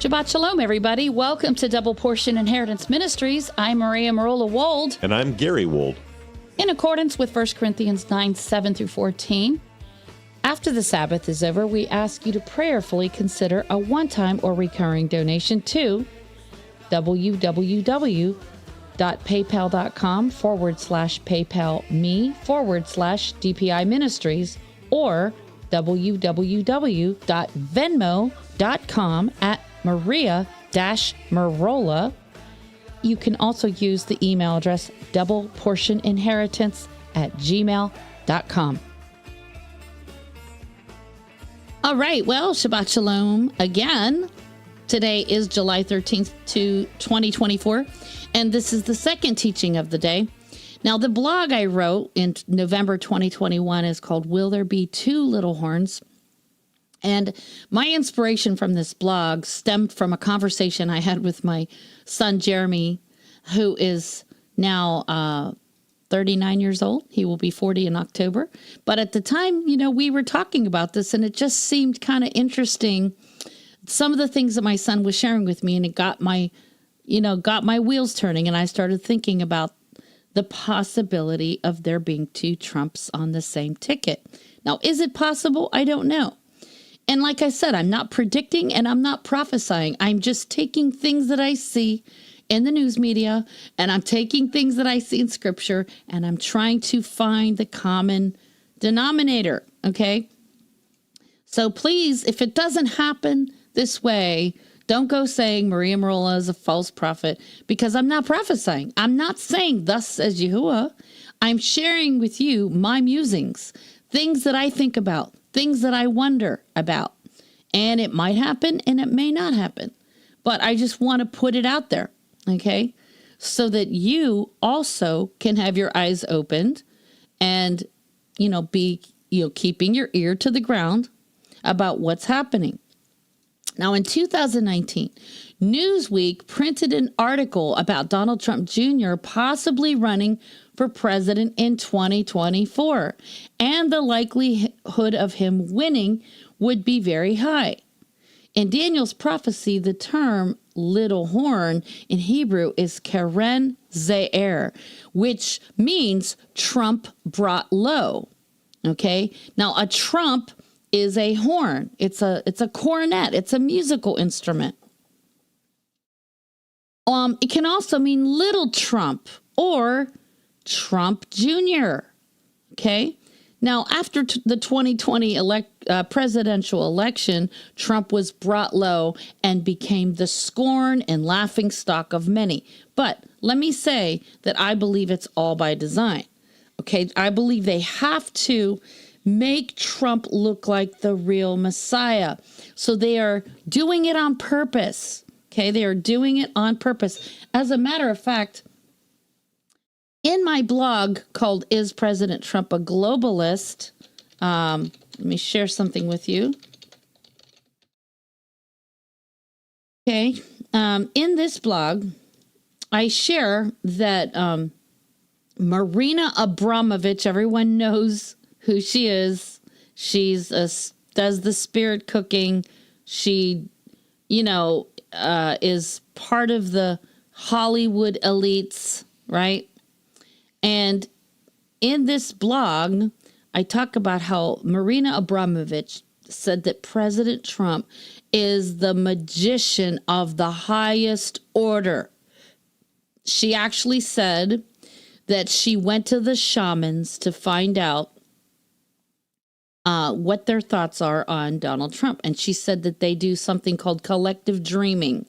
Shabbat Shalom, everybody. Welcome to Double Portion Inheritance Ministries. I'm Maria Marola Wold. And I'm Gary Wold. In accordance with 1 Corinthians 9, 7 through 14, after the Sabbath is over, we ask you to prayerfully consider a one-time or recurring donation to www.paypal.com/PayPalMe/DPI Ministries or www.venmo.com@Maria-Marola. You can also use the email address doubleportioninheritance@gmail.com. All right, well, Shabbat Shalom again. Today is July 13th to 2024, and this is the second teaching of the day. Now, the blog I wrote in November 2021 is called Will There Be Two Little Horns? And my inspiration from this blog stemmed from a conversation I had with my son, Jeremy, who is now 39 years old. He will be 40 in October. But at the time, we were talking about this, and it just seemed kind of interesting. Some of the things that my son was sharing with me, and it got my wheels turning. And I started thinking about the possibility of there being two Trumps on the same ticket. Now, is it possible? I don't know. And like I said, I'm not predicting and I'm not prophesying. I'm just taking things that I see in the news media, and I'm taking things that I see in scripture, and I'm trying to find the common denominator, okay? So please, if it doesn't happen this way, don't go saying Maria Marola is a false prophet, because I'm not prophesying. I'm not saying thus says Yahuwah. I'm sharing with you my musings, things that I think about, things that I wonder about. And it might happen and it may not happen. But I just want to put it out there, okay? So that you also can have your eyes opened and, be, keeping your ear to the ground about what's happening. Now, in 2019, Newsweek printed an article about Donald Trump Jr. possibly running for president in 2024, and the likelihood of him winning would be very high. In Daniel's prophecy, the term little horn in Hebrew is keren ze'er, which means Trump brought low. Okay? Now, a trump is a horn. It's a cornet. It's a musical instrument. It can also mean little Trump or Trump Jr. Okay? Now, after the 2020 presidential election, Trump was brought low and became the scorn and laughing stock of many. But let me say that I believe it's all by design. Okay? I believe they have to make Trump look like the real Messiah. So they are doing it on purpose. Okay, they are doing it on purpose. As a matter of fact, in my blog called Is President Trump a Globalist? Let me share something with you. Okay, in this blog, I share that Marina Abramovich, everyone knows who she is. She's does the spirit cooking. She, is part of the Hollywood elites, right? And in this blog, I talk about how Marina Abramovich said that President Trump is the magician of the highest order. She actually said that she went to the shamans to find out what their thoughts are on Donald Trump. And she said that they do something called collective dreaming,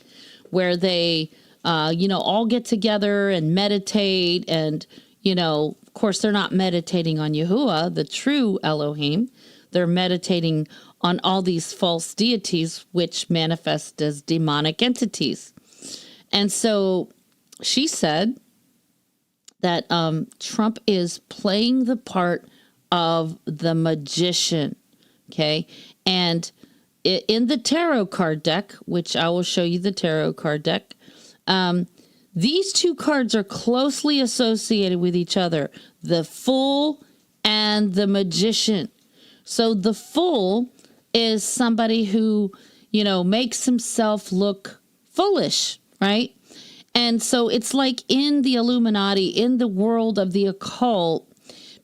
where they, all get together and meditate. And, of course, they're not meditating on Yahuwah, the true Elohim. They're meditating on all these false deities, which manifest as demonic entities. And so she said that Trump is playing the part of the magician, okay? And in the tarot card deck, which I will show you the tarot card deck, these two cards are closely associated with each other, the Fool and the Magician. So the Fool is somebody who, makes himself look foolish, right? And so it's like in the Illuminati, in the world of the occult,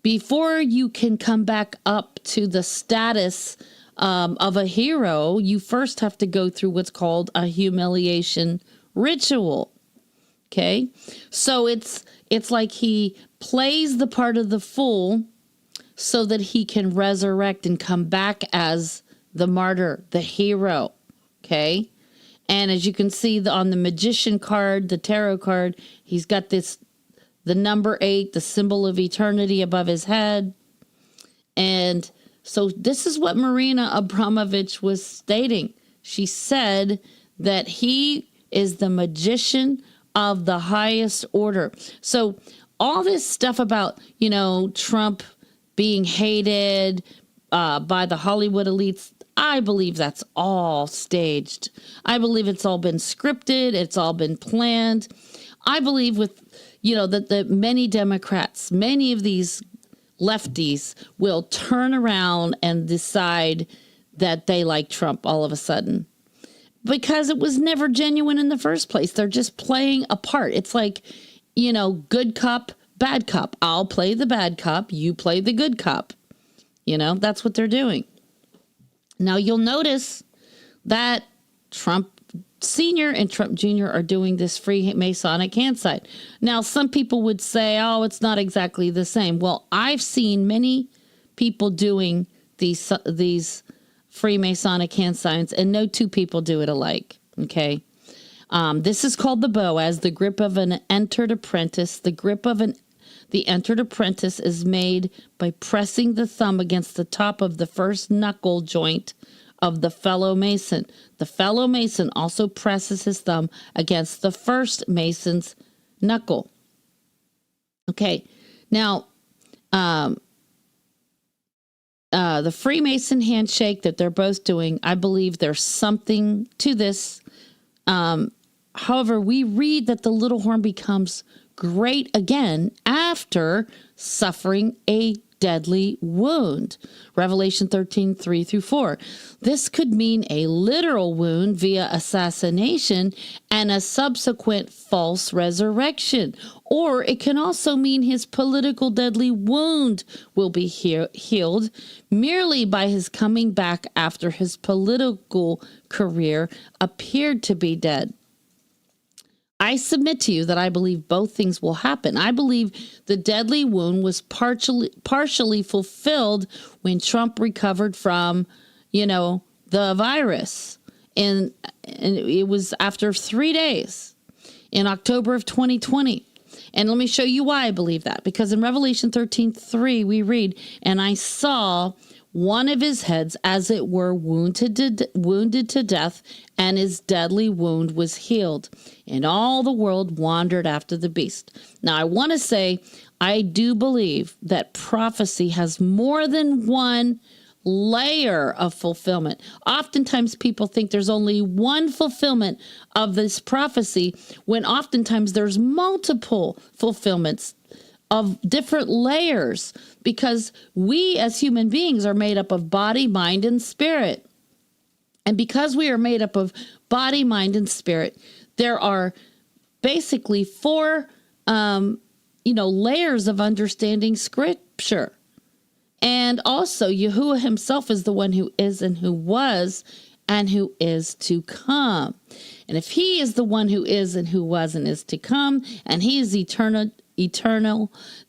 before you can come back up to the status of a hero, you first have to go through what's called a humiliation ritual. Okay, so it's like he plays the part of the fool so that he can resurrect and come back as the martyr, the hero. Okay, and as you can see on the magician card, the tarot card, he's got the number 8, the symbol of eternity above his head. And so this is what Marina Abramovich was stating. She said that he is the magician of the highest order. So all this stuff about, Trump being hated by the Hollywood elites, I believe that's all staged. I believe it's all been scripted. It's all been planned. I believe that the many Democrats, many of these lefties will turn around and decide that they like Trump all of a sudden, because it was never genuine in the first place. They're just playing a part. It's like, good cop, bad cop. I'll play the bad cop. You play the good cop. That's what they're doing. Now you'll notice that Trump Sr. and Trump Jr. are doing this Freemasonic hand sign. Now, some people would say, oh, it's not exactly the same. Well, I've seen many people doing these Freemasonic hand signs, and no two people do it alike. Okay. This is called the Boaz, the grip of an entered apprentice. The grip of the entered apprentice is made by pressing the thumb against the top of the first knuckle joint of the fellow Mason. The fellow Mason also presses his thumb against the first Mason's knuckle. Okay, now, the Freemason handshake that they're both doing, I believe there's something to this. However, we read that the little horn becomes great again after suffering a deadly wound. Revelation 13, 3-4. This could mean a literal wound via assassination and a subsequent false resurrection. Or it can also mean his political deadly wound will be healed merely by his coming back after his political career appeared to be dead. I submit to you that I believe both things will happen. I believe the deadly wound was partially fulfilled when Trump recovered from, the virus. And it was after 3 days in October of 2020. And let me show you why I believe that. Because in Revelation 13:3, we read, and I saw one of his heads, as it were, wounded to death, and his deadly wound was healed. And all the world wandered after the beast. Now, I want to say, I do believe that prophecy has more than one layer of fulfillment. Oftentimes, people think there's only one fulfillment of this prophecy, when oftentimes there's multiple fulfillments of different layers, because we as human beings are made up of body, mind, and spirit. And because we are made up of body, mind, and spirit, there are basically 4, layers of understanding scripture. And also, Yahuwah himself is the one who is and who was and who is to come. And if he is the one who is and who was and is to come, and he is eternal,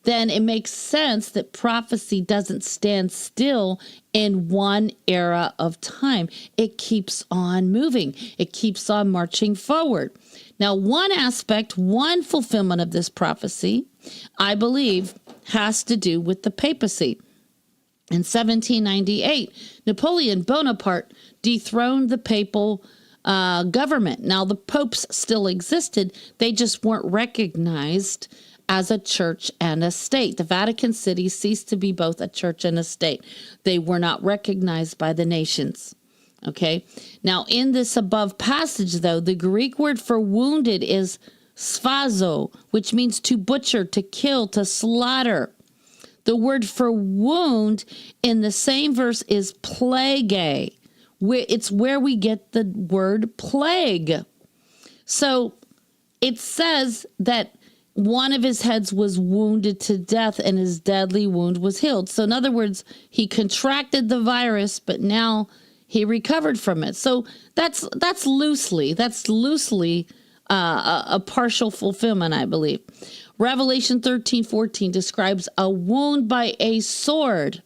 then it makes sense that prophecy doesn't stand still in one era of time. It keeps on moving. It keeps on marching forward. Now, one aspect, one fulfillment of this prophecy, I believe, has to do with the papacy. In 1798, Napoleon Bonaparte dethroned the papal government. Now, the popes still existed. They just weren't recognized as a church and a state. The Vatican City ceased to be both a church and a state. They were not recognized by the nations. Okay. Now, in this above passage, though, the Greek word for wounded is sphazo, which means to butcher, to kill, to slaughter. The word for wound in the same verse is plague, It's where we get the word plague. So it says that one of his heads was wounded to death and his deadly wound was healed. So in other words, he contracted the virus, but now he recovered from it. So that's loosely a partial fulfillment, I believe. Revelation 13:14 describes a wound by a sword.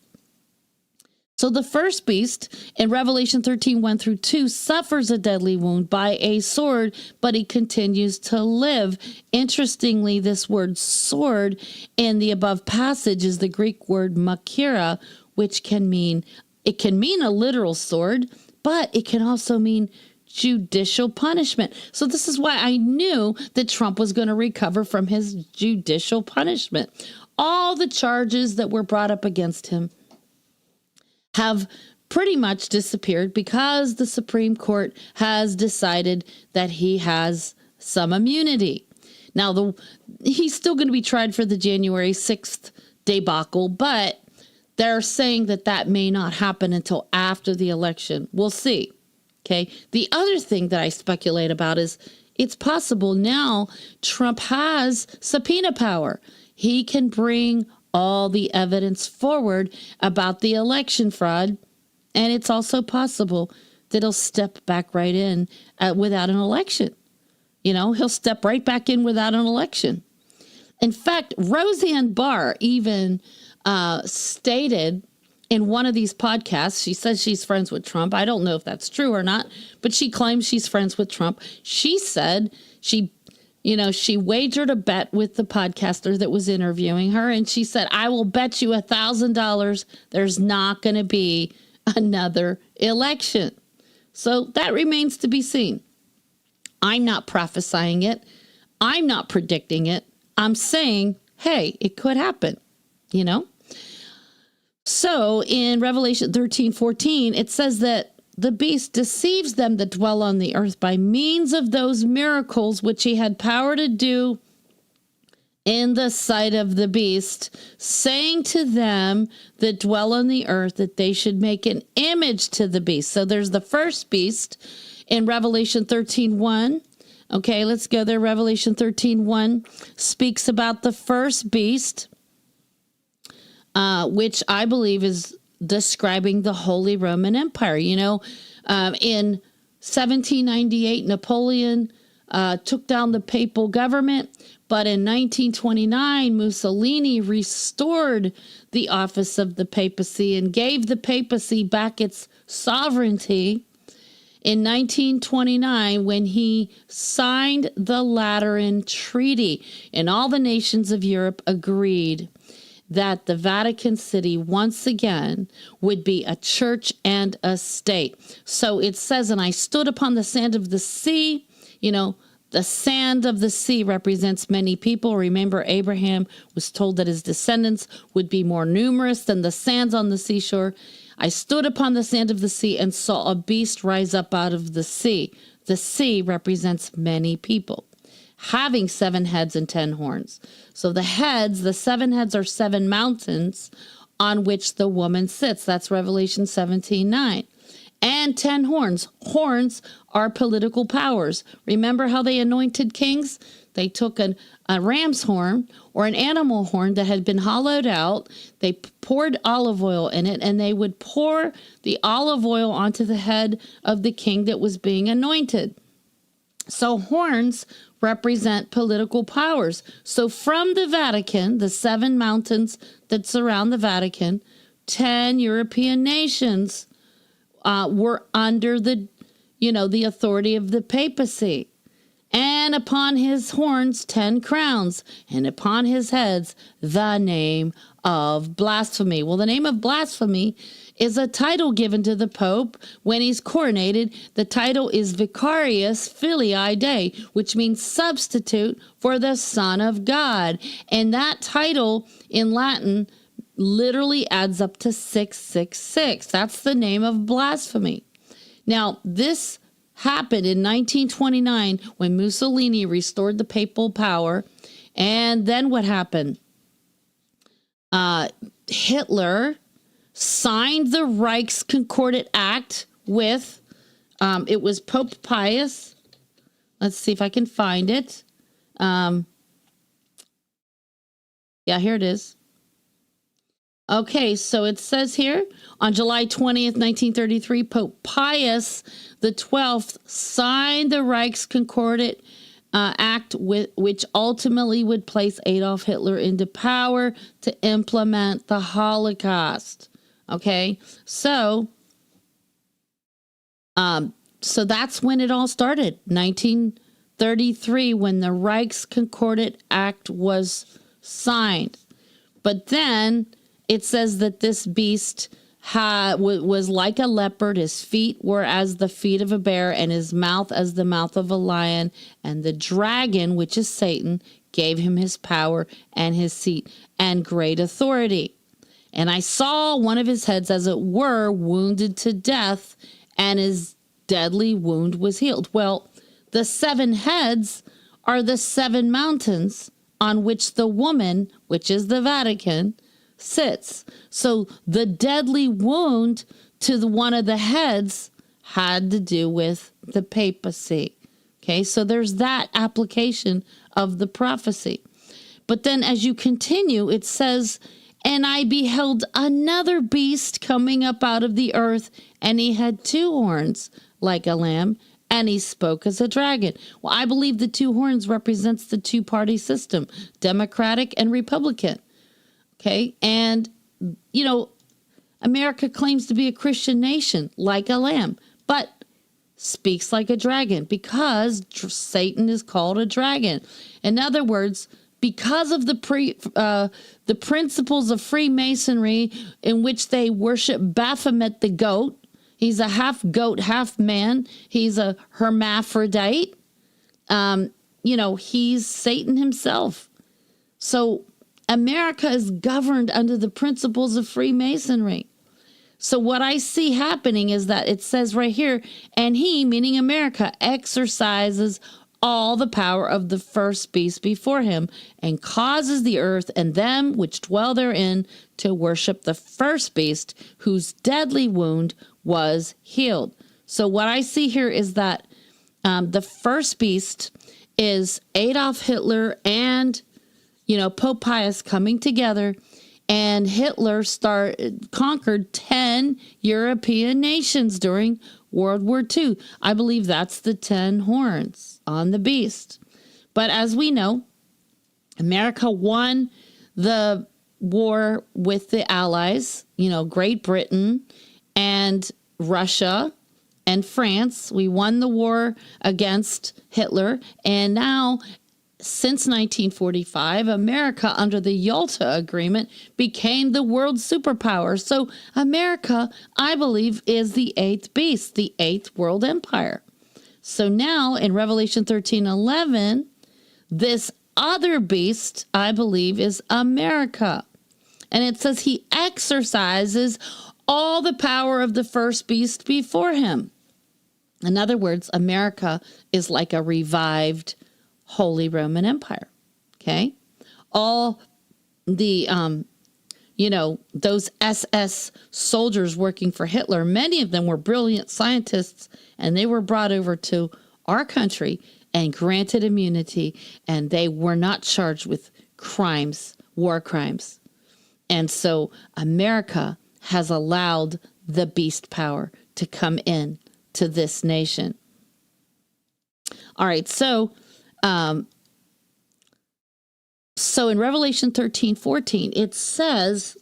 So the first beast in Revelation 13:1-2 suffers a deadly wound by a sword, but he continues to live. Interestingly, this word sword in the above passage is the Greek word makira, which can mean a literal sword, but it can also mean judicial punishment. So this is why I knew that Trump was going to recover from his judicial punishment. All the charges that were brought up against him have pretty much disappeared because the Supreme Court has decided that he has some immunity. Now, he's still going to be tried for the January 6th debacle, but they're saying that may not happen until after the election. We'll see. Okay. The other thing that I speculate about is it's possible now Trump has subpoena power. He can bring all the evidence forward about the election fraud. And it's also possible that he'll step back right in without an election. He'll step right back in without an election. In fact, Roseanne Barr even stated in one of these podcasts, she says she's friends with Trump. I don't know if that's true or not, but she claims she's friends with Trump. She said she wagered a bet with the podcaster that was interviewing her. And she said, I will bet you $1,000 there's not going to be another election. So that remains to be seen. I'm not prophesying it. I'm not predicting it. I'm saying, hey, it could happen, So in Revelation 13:14, it says that the beast deceives them that dwell on the earth by means of those miracles which he had power to do in the sight of the beast, saying to them that dwell on the earth that they should make an image to the beast. So there's the first beast in Revelation 13:1. Okay, let's go there. Revelation 13:1 speaks about the first beast, which I believe is describing the Holy Roman Empire. In 1798, Napoleon took down the papal government, but in 1929, Mussolini restored the office of the papacy and gave the papacy back its sovereignty in 1929 when he signed the Lateran Treaty, and all the nations of Europe agreed that the Vatican City once again would be a church and a state. So it says, and I stood upon the sand of the sea. The sand of the sea represents many people. Remember, Abraham was told that his descendants would be more numerous than the sands on the seashore. I stood upon the sand of the sea and saw a beast rise up out of the sea. The sea represents many people, having 7 heads and 10 horns. So the 7 heads are 7 mountains on which the woman sits. That's Revelation 17:9. And 10 horns. Horns are political powers. Remember how they anointed kings? They took a ram's horn or an animal horn that had been hollowed out. They poured olive oil in it, and they would pour the olive oil onto the head of the king that was being anointed. So horns represent political powers. So from the Vatican, the 7 mountains that surround the Vatican, 10 European nations were under the authority of the papacy. And upon his horns 10 crowns, and upon his heads the name of blasphemy. Well, the name of blasphemy is a title given to the Pope when he's coronated. The title is Vicarius Filii Dei, which means substitute for the Son of God. And that title in Latin literally adds up to 666. That's the name of blasphemy. Now, this happened in 1929 when Mussolini restored the papal power. And then what happened? Hitler signed the Reich's Concordat Act, with, it was Pope Pius. Let's see if I can find it. Yeah, here it is. Okay, so it says here, on July 20th, 1933, Pope Pius the 12th signed the Reich's Concordat Act, which ultimately would place Adolf Hitler into power to implement the Holocaust. Okay, so that's when it all started, 1933, when the Reich's Concordat Act was signed. But then it says that this beast was like a leopard. His feet were as the feet of a bear, and his mouth as the mouth of a lion. And the dragon, which is Satan, gave him his power and his seat and great authority. And I saw one of his heads, as it were, wounded to death, and his deadly wound was healed. Well, the 7 heads are the 7 mountains on which the woman, which is the Vatican, sits. So the deadly wound to one of the heads had to do with the papacy. Okay, so there's that application of the prophecy. But then as you continue, it says, and I beheld another beast coming up out of the earth, and he had 2 horns like a lamb, and he spoke as a dragon. Well, I believe the 2 horns represents the 2-party system, Democratic and Republican. Okay, and, you know, America claims to be a Christian nation, like a lamb, but speaks like a dragon because Satan is called a dragon. In other words, because of the principles of Freemasonry, in which they worship Baphomet the goat. He's a half goat, half man. He's a hermaphrodite. He's Satan himself. So America is governed under the principles of Freemasonry. So what I see happening is that it says right here, and he, meaning America, exercises all the power of the first beast before him, and causes the earth and them which dwell therein to worship the first beast, whose deadly wound was healed. So what I see here is that the first beast is Adolf Hitler and Pope Pius coming together, and Hitler conquered 10 European nations during World War II. I believe that's the 10 horns on the beast. But as we know, America won the war with the Allies, Great Britain and Russia and France. We won the war against Hitler, and now, since 1945, America, under the Yalta Agreement, became the world superpower. So America, I believe, is the 8th beast, the 8th world empire. So now in Revelation 13:11, this other beast, I believe, is America. And it says he exercises all the power of the first beast before him. In other words, America is like a revived Holy Roman Empire. Okay. All the, those SS soldiers working for Hitler, many of them were brilliant scientists, and they were brought over to our country and granted immunity, and they were not charged with crimes, war crimes. And so America has allowed the beast power to come in to this nation. All right. So in Revelation 13:14, it says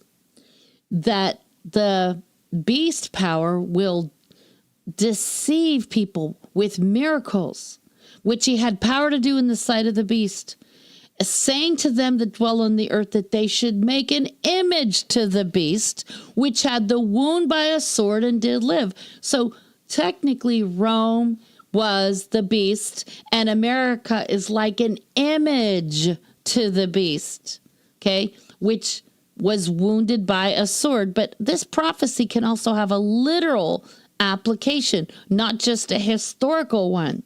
that the beast power will deceive people with miracles, which he had power to do in the sight of the beast, saying to them that dwell on the earth that they should make an image to the beast, which had the wound by a sword and did live. So technically, Rome was the beast, and America is like an image to the beast, okay, which was wounded by a sword. But this prophecy can also have a literal application, not just a historical one.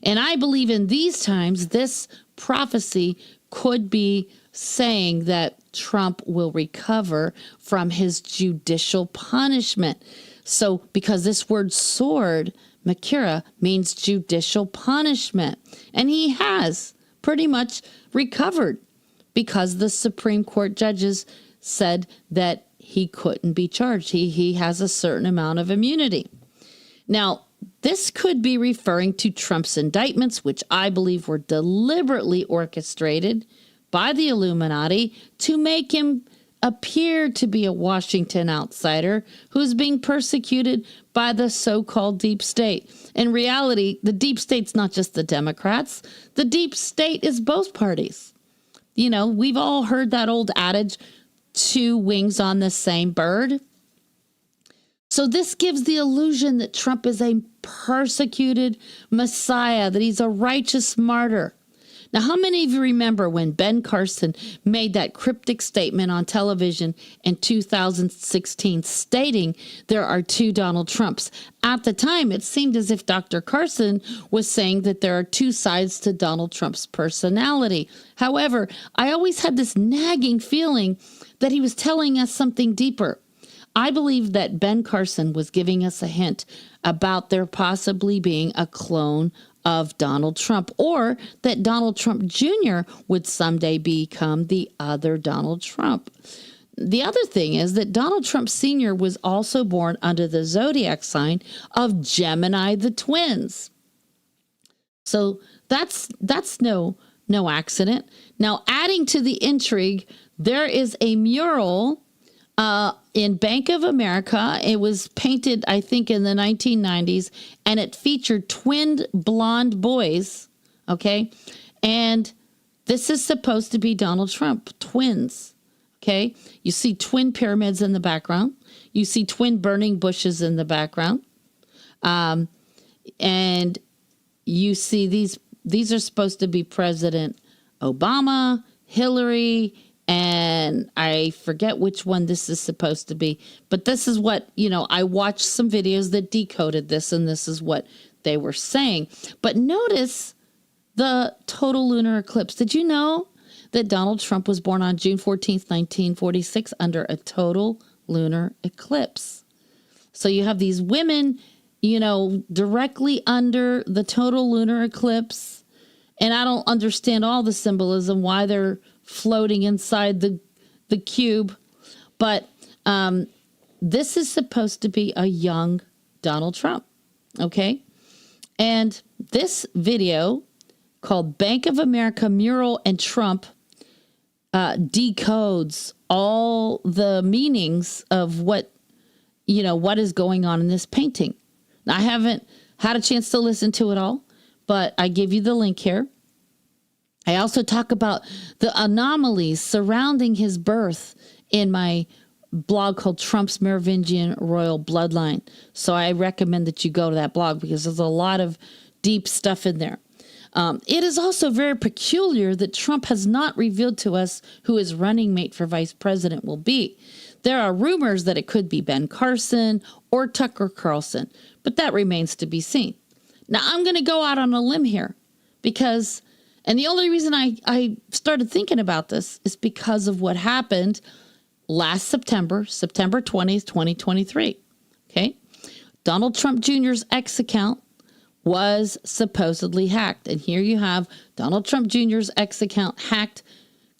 And I believe in these times, this prophecy could be saying that Trump will recover from his judicial punishment. So because this word sword, Makira, means judicial punishment. And he has pretty much recovered because the Supreme Court judges said that he couldn't be charged. He has a certain amount of immunity. Now, this could be referring to Trump's indictments, which I believe were deliberately orchestrated by the Illuminati to make him appear to be a Washington outsider who's being persecuted by the so-called deep state. In reality, the deep state's not just the Democrats. The deep state is both parties. You know, we've all heard that old adage, two wings on the same bird. So this gives the illusion that Trump is a persecuted Messiah, that he's a righteous martyr. Now, how many of you remember when Ben Carson made that cryptic statement on television in 2016 stating there are two Donald Trumps? At the time, it seemed as if Dr. Carson was saying that there are two sides to Donald Trump's personality. However, I always had this nagging feeling that he was telling us something deeper. I believe that Ben Carson was giving us a hint about there possibly being a clone of Donald Trump, or that Donald Trump Jr. would someday become the other Donald Trump. The other thing is that Donald Trump Sr. was also born under the zodiac sign of Gemini the twins. So that's no accident. Now, adding to the intrigue, there is a mural in Bank of America. It was painted, I think, in the 1990s, and it featured twin blonde boys, okay? And this is supposed to be Donald Trump, twins, okay? You see twin pyramids in the background. You see twin burning bushes in the background. And you see these are supposed to be President Obama, Hillary, and I forget which one this is supposed to be. But this is what, I watched some videos that decoded this, and this is what they were saying. But notice the total lunar eclipse. Did you know that Donald Trump was born on June 14th, 1946, under a total lunar eclipse? So you have these women, directly under the total lunar eclipse. And I don't understand all the symbolism, why they're floating inside the cube. But this is supposed to be a young Donald Trump, okay? And this video called Bank of America Mural and Trump decodes all the meanings of what is going on in this painting. Now, I haven't had a chance to listen to it all, but I give you the link here. I also talk about the anomalies surrounding his birth in my blog called Trump's Merovingian Royal Bloodline. So I recommend that you go to that blog because there's a lot of deep stuff in there. It is also very peculiar that Trump has not revealed to us who his running mate for vice president will be. There are rumors that it could be Ben Carson or Tucker Carlson, but that remains to be seen. Now, I'm going to go out on a limb here because... And the only reason I started thinking about this is because of what happened last September 20th, 2023. Okay. Donald Trump Jr.'s X account was supposedly hacked. And here you have Donald Trump Jr.'s X account hacked,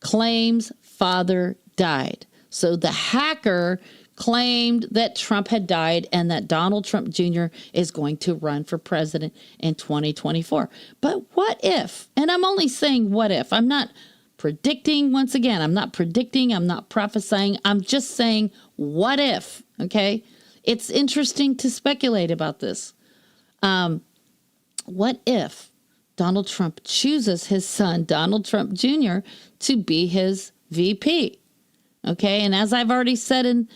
claims father died. So the hacker claimed that Trump had died and that Donald Trump Jr. is going to run for president in 2024. But what if? And I'm only saying what if. I'm not predicting, once again, I'm not predicting, I'm not prophesying. I'm just saying what if, okay? It's interesting to speculate about this. What if Donald Trump chooses his son, Donald Trump Jr., to be his VP? Okay, and as I've already said in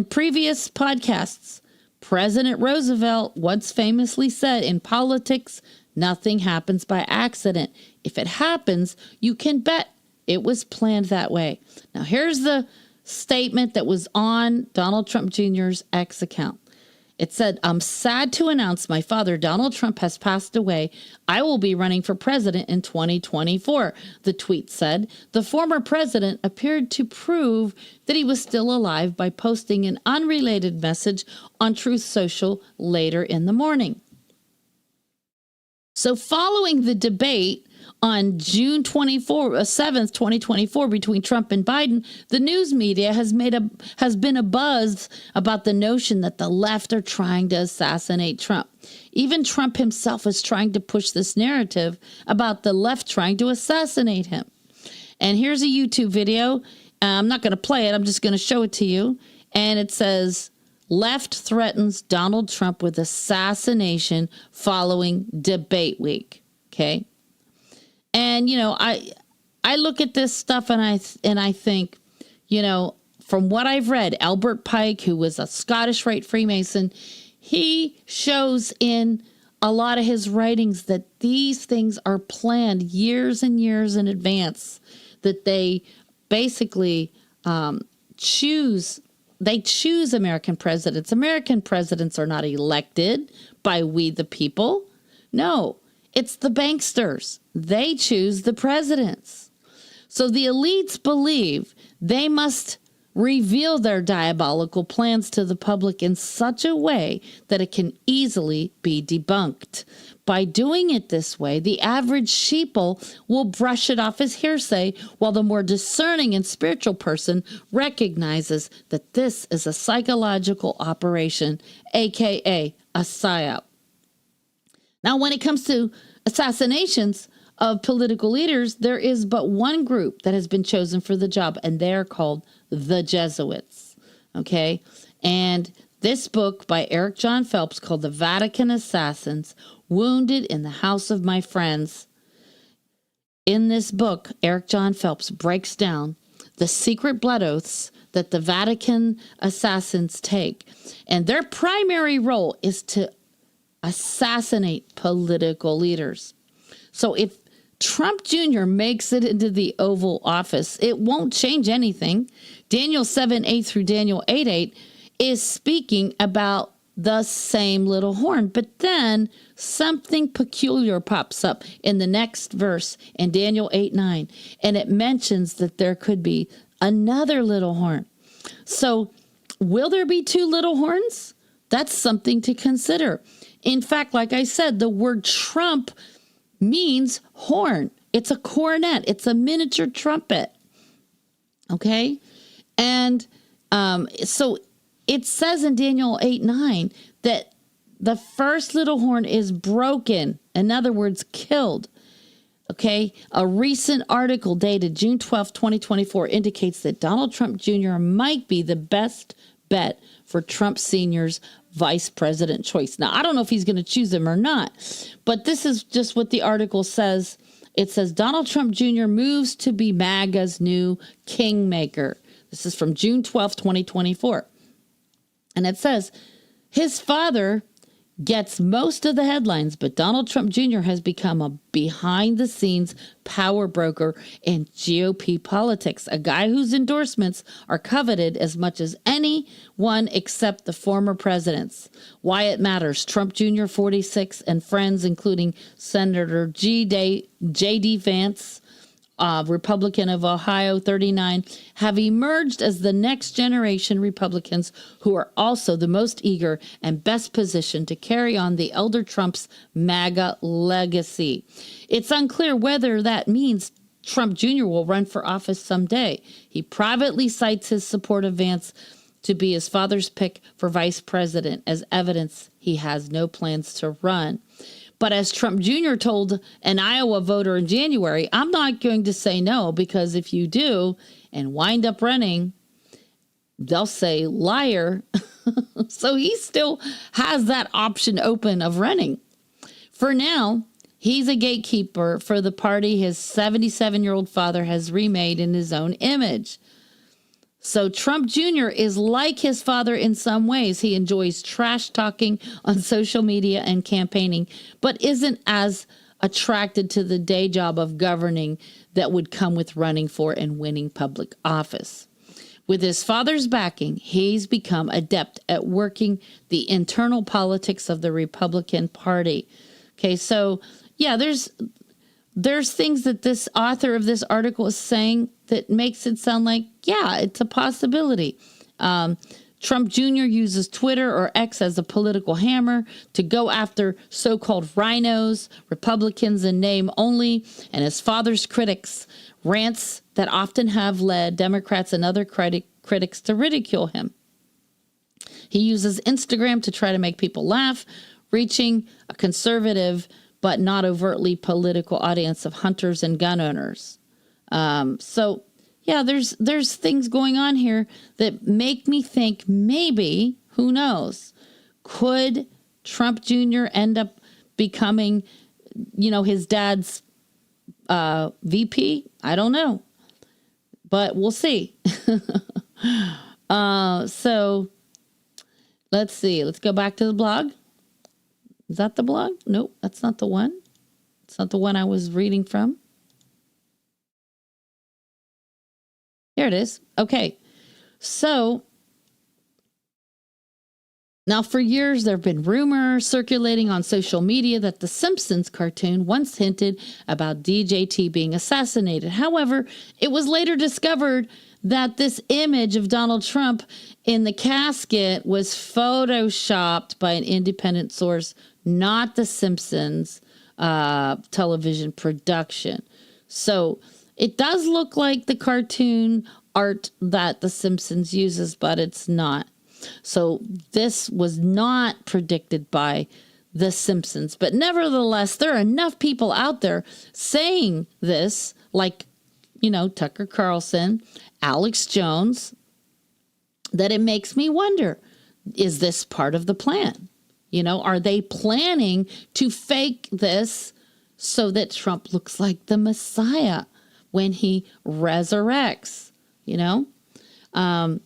previous podcasts, President Roosevelt once famously said, in politics, nothing happens by accident. If it happens, you can bet it was planned that way. Now, here's the statement that was on Donald Trump Jr.'s X account. It said, I'm sad to announce my father, Donald Trump, has passed away. I will be running for president in 2024, the tweet said. The former president appeared to prove that he was still alive by posting an unrelated message on Truth Social later in the morning. So following the debate on June 7th, 2024, between Trump and Biden, the news media has been abuzz about the notion that the left are trying to assassinate Trump. Even Trump himself is trying to push this narrative about the left trying to assassinate him. And here's a YouTube video. I'm not going to play it. I'm just going to show it to you. And it says, left threatens Donald Trump with assassination following debate week. Okay. And, I look at this stuff and I think, from what I've read, Albert Pike, who was a Scottish Rite Freemason, he shows in a lot of his writings that these things are planned years and years in advance, that they basically choose American presidents. American presidents are not elected by we the people. No, it's the banksters. They choose the presidents. So the elites believe they must reveal their diabolical plans to the public in such a way that it can easily be debunked. By doing it this way, the average sheeple will brush it off as hearsay, while the more discerning and spiritual person recognizes that this is a psychological operation, aka a psyop. Now, when it comes to assassinations of political leaders, there is but one group that has been chosen for the job, and they are called the Jesuits. Okay? And this book by Eric John Phelps, called The Vatican Assassins, Wounded in the House of My Friends. In this book, Eric John Phelps breaks down the secret blood oaths that the Vatican assassins take. And their primary role is to assassinate political leaders. So if Trump Jr. makes it into the Oval Office, it won't change anything. Daniel 7:8 through Daniel 8:8 is speaking about the same little horn. But then something peculiar pops up in the next verse in Daniel 8:9, and it mentions that there could be another little horn. So will there be two little horns? That's something to consider. In fact, like I said, the word Trump means horn. It's a cornet. It's a miniature trumpet. Okay? And so it says in Daniel 8:9 that the first little horn is broken. In other words, killed. Okay? A recent article dated June 12th, 2024 indicates that Donald Trump Jr. might be the best bet for Trump Sr.'s vice president choice. Now, I don't know if he's going to choose him or not, but this is just what the article says. It says Donald Trump Jr. moves to be MAGA's new kingmaker. This is from June 12th, 2024. And it says his father gets most of the headlines, but Donald Trump Jr. has become a behind-the-scenes power broker in GOP politics, a guy whose endorsements are coveted as much as anyone except the former presidents. Why it matters. Trump Jr., 46, and friends, including Senator J.D. Vance, Republican of Ohio, 39, have emerged as the next generation Republicans who are also the most eager and best positioned to carry on the elder Trump's MAGA legacy. It's unclear whether that means Trump Jr. will run for office someday. He privately cites his support of Vance to be his father's pick for vice president as evidence he has no plans to run. But as Trump Jr. told an Iowa voter in January, I'm not going to say no, because if you do and wind up running, they'll say liar. So he still has that option open of running. For now, he's a gatekeeper for the party his 77-year-old father has remade in his own image. So Trump Jr. is like his father in some ways. He enjoys trash talking on social media and campaigning, but isn't as attracted to the day job of governing that would come with running for and winning public office. With his father's backing, he's become adept at working the internal politics of the Republican Party. Okay, so yeah, there's things that this author of this article is saying that makes it sound like, yeah, it's a possibility. Trump Jr. uses Twitter or X as a political hammer to go after so-called rhinos, Republicans in name only, and his father's critics, rants that often have led Democrats and other critics to ridicule him. He uses Instagram to try to make people laugh, reaching a conservative but not overtly political audience of hunters and gun owners. So yeah, there's things going on here that make me think maybe, who knows, could Trump Jr. end up becoming, his dad's VP? I don't know, but we'll see. So let's see. Let's go back to the blog. Is that the blog? Nope, that's not the one. It's not the one I was reading from. Here it is. Okay. So now for years, there have been rumors circulating on social media that the Simpsons cartoon once hinted about DJT being assassinated. However, it was later discovered that this image of Donald Trump in the casket was photoshopped by an independent source, not the Simpsons television production. So it does look like the cartoon art that The Simpsons uses, but it's not. So this was not predicted by The Simpsons. But nevertheless, there are enough people out there saying this, like, Tucker Carlson, Alex Jones, that it makes me wonder, is this part of the plan? Are they planning to fake this so that Trump looks like the Messiah when he resurrects? I've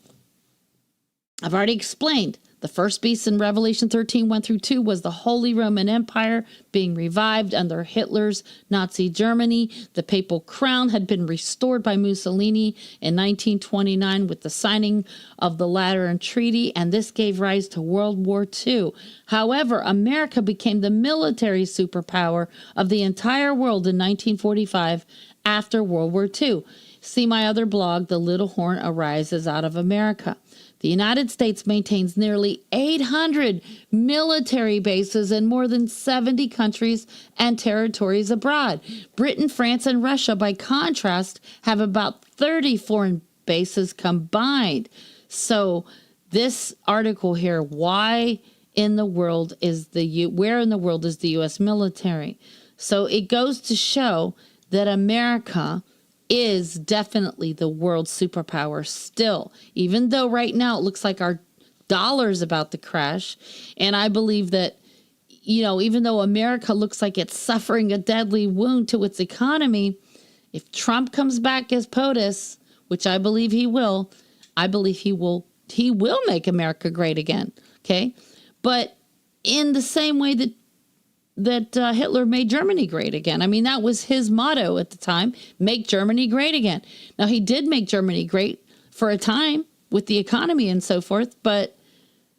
already explained. The first beast in Revelation 13, 1-2 was the Holy Roman Empire being revived under Hitler's Nazi Germany. The papal crown had been restored by Mussolini in 1929 with the signing of the Lateran Treaty, and this gave rise to World War II. However, America became the military superpower of the entire world in 1945 after World War II. See my other blog, The Little Horn Arises Out of America. The United States maintains nearly 800 military bases in more than 70 countries and territories abroad. Britain, France, and Russia, by contrast, have about 30 foreign bases combined. So this article here, where in the world is the U.S. military? So it goes to show that America is definitely the world superpower still, even though right now it looks like our dollar's about to crash. And I believe that, even though America looks like it's suffering a deadly wound to its economy, if Trump comes back as POTUS, which I believe he will, he will make America great again. Okay. But in the same way that Hitler made Germany great again. I mean, that was his motto at the time, make Germany great again. Now, he did make Germany great for a time with the economy and so forth, but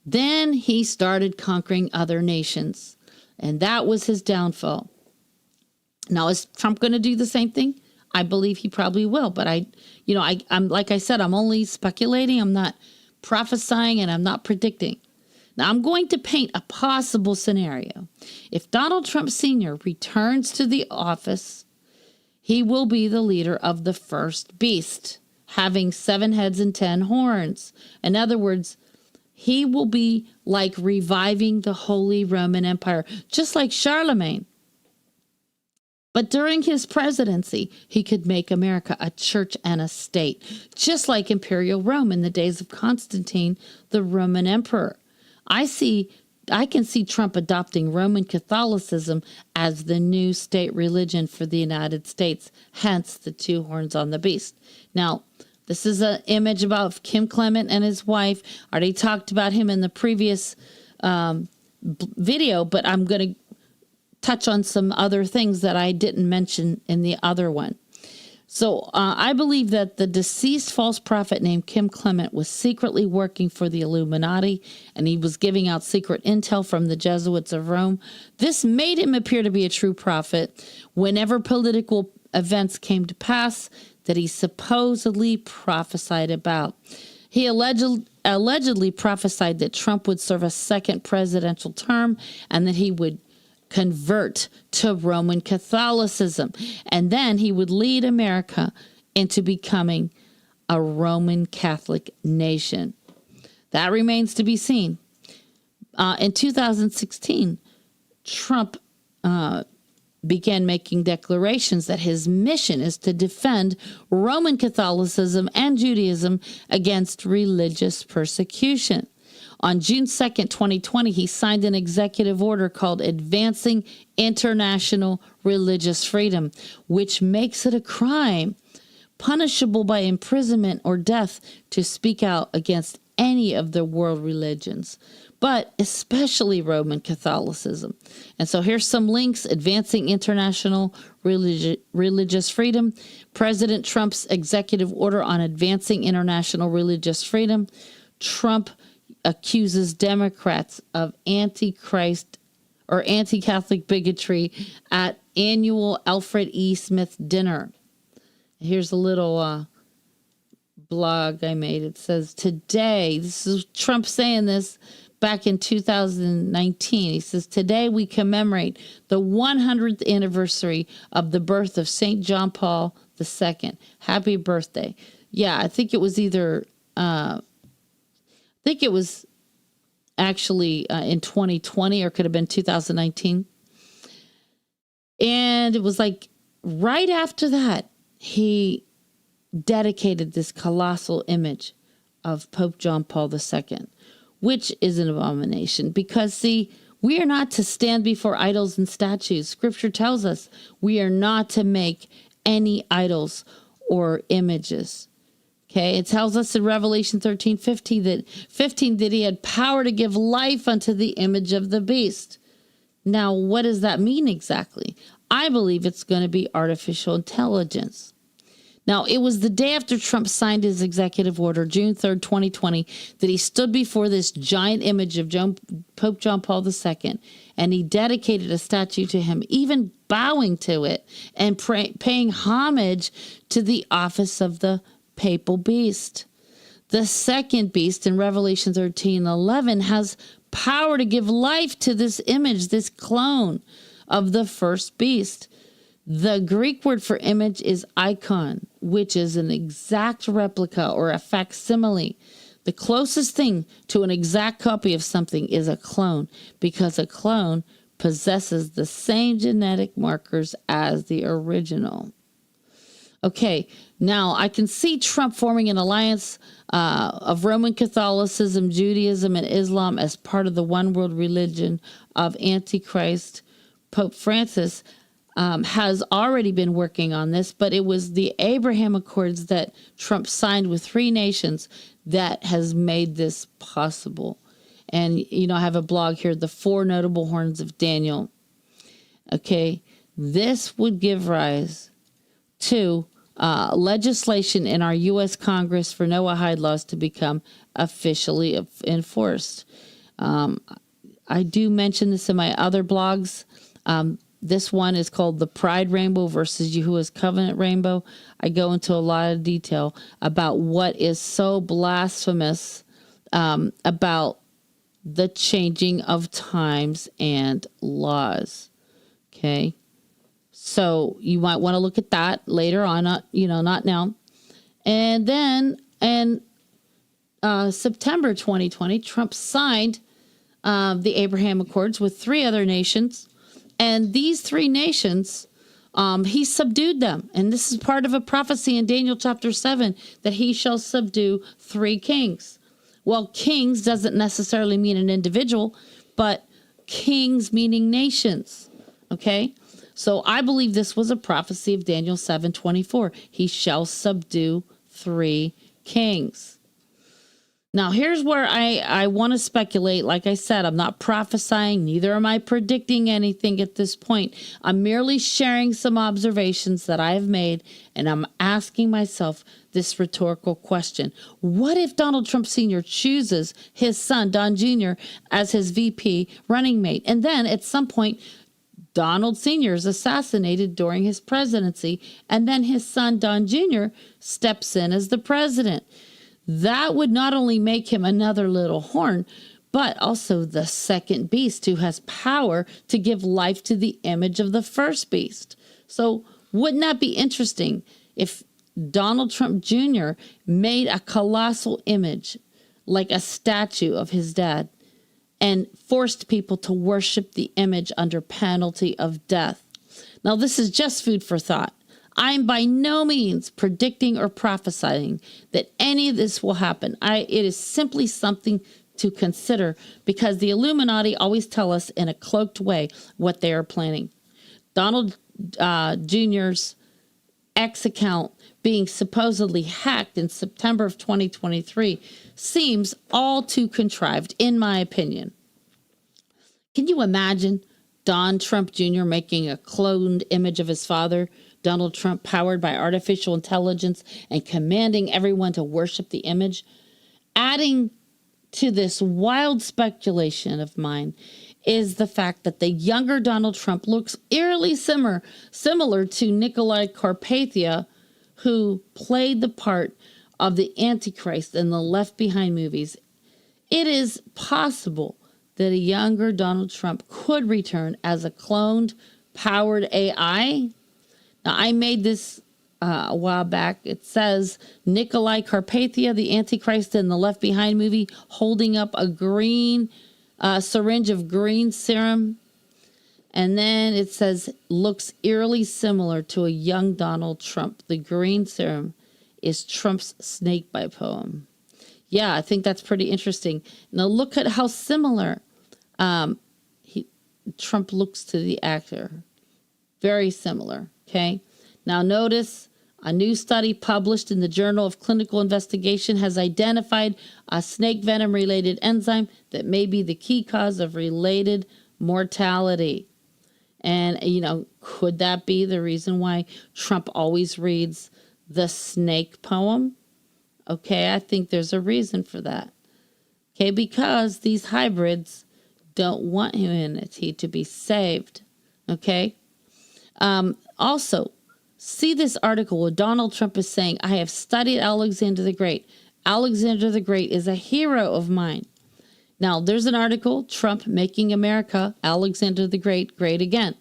then he started conquering other nations, and that was his downfall. Now, is Trump going to do the same thing? I believe he probably will, but I'm like I said, I'm only speculating. I'm not prophesying, and I'm not predicting. Now, I'm going to paint a possible scenario. If Donald Trump Sr. returns to the office, he will be the leader of the first beast, having 7 heads and 10 horns. In other words, he will be like reviving the Holy Roman Empire, just like Charlemagne. But during his presidency, he could make America a church and a state, just like Imperial Rome in the days of Constantine, the Roman emperor. I can see Trump adopting Roman Catholicism as the new state religion for the United States, hence the 2 horns on the beast. Now, this is an image about Kim Clement and his wife. I already talked about him in the previous video, but I'm going to touch on some other things that I didn't mention in the other one. So I believe that the deceased false prophet named Kim Clement was secretly working for the Illuminati, and he was giving out secret intel from the Jesuits of Rome. This made him appear to be a true prophet whenever political events came to pass that he supposedly prophesied about. He allegedly prophesied that Trump would serve a second presidential term and that he would convert to Roman Catholicism, and then he would lead America into becoming a Roman Catholic nation. That remains to be seen. In 2016, Trump began making declarations that his mission is to defend Roman Catholicism and Judaism against religious persecution. On June 2nd, 2020, he signed an executive order called Advancing International Religious Freedom, which makes it a crime punishable by imprisonment or death to speak out against any of the world religions, but especially Roman Catholicism. And so here's some links: Advancing International Religious Freedom, President Trump's executive order on advancing international religious freedom. Trump accuses Democrats of anti-Christ or anti-Catholic bigotry at annual Alfred E. Smith dinner. Here's a little blog I made. It says, today, this is Trump saying this back in 2019. He says, today we commemorate the 100th anniversary of the birth of St. John Paul II. Happy birthday. Yeah, I think it was either... I think it was actually in 2020, or could have been 2019. And it was like right after that, he dedicated this colossal image of Pope John Paul II, which is an abomination because, see, we are not to stand before idols and statues. Scripture tells us we are not to make any idols or images. Okay, it tells us in Revelation 13:15 that he had power to give life unto the image of the beast. Now, what does that mean exactly? I believe it's going to be artificial intelligence. Now, it was the day after Trump signed his executive order, June 3rd, 2020, that he stood before this giant image of Pope John Paul II, and he dedicated a statue to him, even bowing to it and paying homage to the office of the papal beast. The second beast in Revelation 13:11 has power to give life to this image, this clone of the first beast. The Greek word for image is icon, which is an exact replica or a facsimile. The closest thing to an exact copy of something is a clone, because a clone possesses the same genetic markers as the original. Okay, now I can see Trump forming an alliance of Roman Catholicism, Judaism, and Islam as part of the one world religion of Antichrist. Pope Francis has already been working on this, but it was the Abraham Accords that Trump signed with 3 nations that has made this possible. And, you know, I have a blog here, The 4 Notable Horns of Daniel. Okay, this would give rise to legislation in our U.S. Congress for Noahide laws to become officially enforced. I do mention this in my other blogs. This one is called The Pride Rainbow versus Yahuwah's Covenant Rainbow. I go into a lot of detail about what is so blasphemous about the changing of times and laws. Okay. So you might want to look at that later on, not now. And then in September 2020, Trump signed the Abraham Accords with 3 other nations. And these 3 nations, he subdued them. And this is part of a prophecy in Daniel chapter 7, that he shall subdue 3 kings. Well, kings doesn't necessarily mean an individual, but kings meaning nations. Okay? So I believe this was a prophecy of Daniel 7:24. He shall subdue 3 kings. Now, here's where I want to speculate. Like I said, I'm not prophesying, neither am I predicting anything at this point. I'm merely sharing some observations that I have made, and I'm asking myself this rhetorical question. What if Donald Trump Sr. chooses his son, Don Jr., as his VP running mate? And then at some point, Donald Sr. is assassinated during his presidency, and then his son, Don Jr., steps in as the president. That would not only make him another little horn, but also the second beast who has power to give life to the image of the first beast. So wouldn't that be interesting if Donald Trump Jr. made a colossal image, like a statue of his dad, and forced people to worship the image under penalty of death? Now, this is just food for thought. I'm by no means predicting or prophesying that any of this will happen. It is simply something to consider, because the Illuminati always tell us in a cloaked way what they are planning. Donald Jr.'s X account being supposedly hacked in September of 2023 seems all too contrived, in my opinion. Can you imagine Don Trump Jr. making a cloned image of his father, Donald Trump, powered by artificial intelligence, and commanding everyone to worship the image? Adding to this wild speculation of mine is the fact that the younger Donald Trump looks eerily similar to Nikolai Carpathia, who played the part of the Antichrist in the Left Behind movies. It is possible that a younger Donald Trump could return as a cloned, powered AI. Now, I made this a while back. It says Nikolai Carpathia, the Antichrist in the Left Behind movie, holding up a green syringe of green serum. And then it says, looks eerily similar to a young Donald Trump. The green serum is Trump's snakebite poem. Yeah, I think that's pretty interesting. Now look at how similar Trump looks to the actor. Very similar, okay? Now notice a new study published in the Journal of Clinical Investigation has identified a snake venom-related enzyme that may be the key cause of related mortality. And, could that be the reason why Trump always reads the snake poem? Okay, I think there's a reason for that. Okay, because these hybrids don't want humanity to be saved. Okay? Also, see this article where Donald Trump is saying, I have studied Alexander the Great. Alexander the Great is a hero of mine. Now, there's an article, Trump Making America, Alexander the Great, Great Again.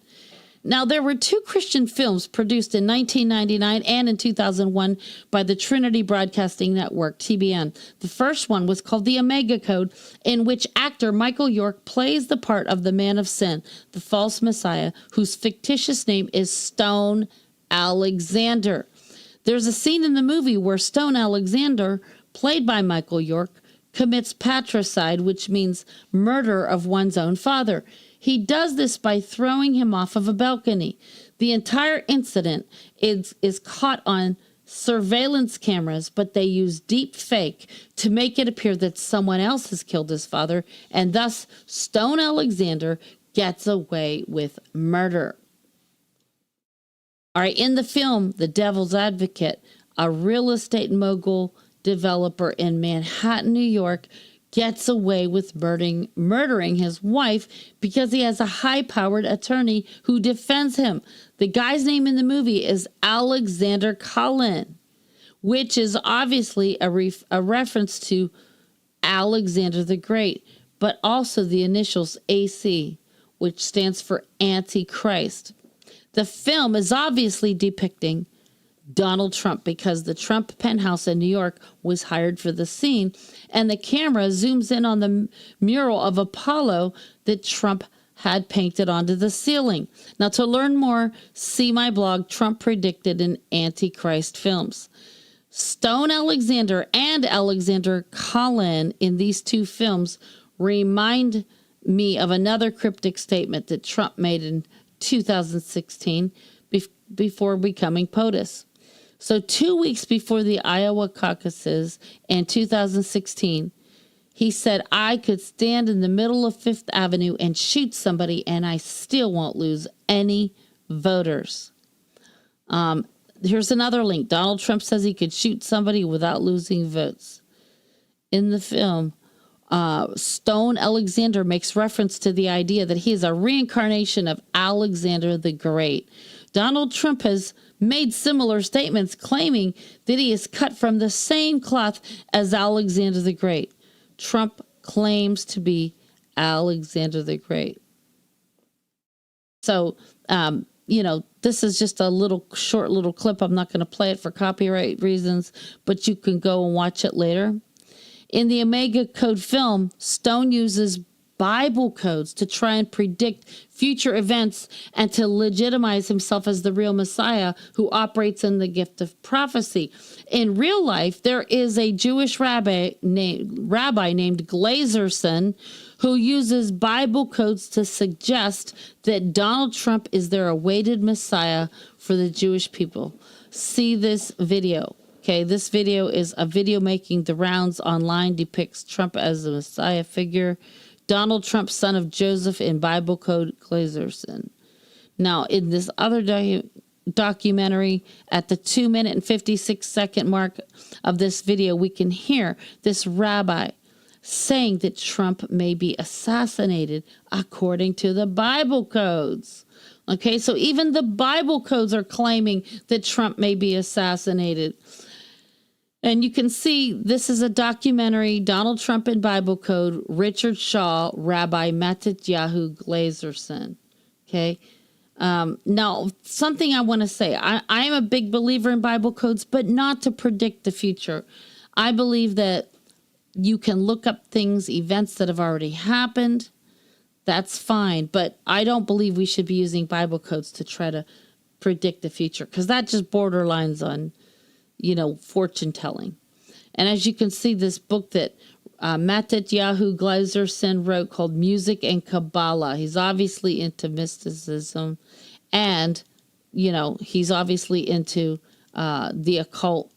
Now, there were two Christian films produced in 1999 and in 2001 by the Trinity Broadcasting Network, TBN. The first one was called The Omega Code, in which actor Michael York plays the part of the man of sin, the false messiah, whose fictitious name is Stone Alexander. There's a scene in the movie where Stone Alexander, played by Michael York, commits patricide, which means murder of one's own father. He does this by throwing him off of a balcony. The entire incident is caught on surveillance cameras, but they use deep fake to make it appear that someone else has killed his father, and thus Stone Alexander gets away with murder. All right, in the film, The Devil's Advocate, a real estate mogul developer in Manhattan, New York, gets away with murdering his wife because he has a high-powered attorney who defends him. The guy's name in the movie is Alexander Cullen, which is obviously a reference to Alexander the Great, but also the initials AC, which stands for Antichrist. The film is obviously depicting Donald Trump because the Trump penthouse in New York was hired for the scene, and the camera zooms in on the mural of Apollo that Trump had painted onto the ceiling. Now, to learn more, see my blog, Trump Predicted in Antichrist Films. Stone Alexander and Alexander Cullen in these two films remind me of another cryptic statement that Trump made in 2016 before becoming POTUS. So 2 weeks before the Iowa caucuses in 2016, He said, I could stand in the middle of Fifth Avenue and shoot somebody and I still won't lose any voters. Here's another link. Donald Trump says he could shoot somebody without losing votes. In the film, Stone Alexander makes reference to the idea that he is a reincarnation of Alexander the Great. Donald Trump has made similar statements claiming that he is cut from the same cloth as Alexander the Great. Trump claims to be Alexander the Great. So, this is just a short little clip. I'm not going to play it for copyright reasons, but you can go and watch it later. In the Omega Code film, Stone uses Bible codes to try and predict future events and to legitimize himself as the real Messiah who operates in the gift of prophecy. In real life, there is a Jewish rabbi named Glazerson who uses Bible codes to suggest that Donald Trump is their awaited Messiah for the Jewish people. See this video. Okay, this video is a video making the rounds online, depicts Trump as the Messiah figure. Donald Trump, son of Joseph, in Bible code Glazerson. Now, in this other documentary, at the 2-minute and 56-second mark of this video, we can hear this rabbi saying that Trump may be assassinated according to the Bible codes. Okay, so even the Bible codes are claiming that Trump may be assassinated. And you can see this is a documentary, Donald Trump in Bible Code, Richard Shaw, Rabbi Matityahu Glazerson. Okay. Now, something I want to say. I am a big believer in Bible codes, but not to predict the future. I believe that you can look up things, events that have already happened. That's fine. But I don't believe we should be using Bible codes to try to predict the future, because that just borderlines on fortune telling. And as you can see, this book that Matityahu Glazerson wrote called Music and Kabbalah. He's obviously into mysticism, and he's obviously into the occult,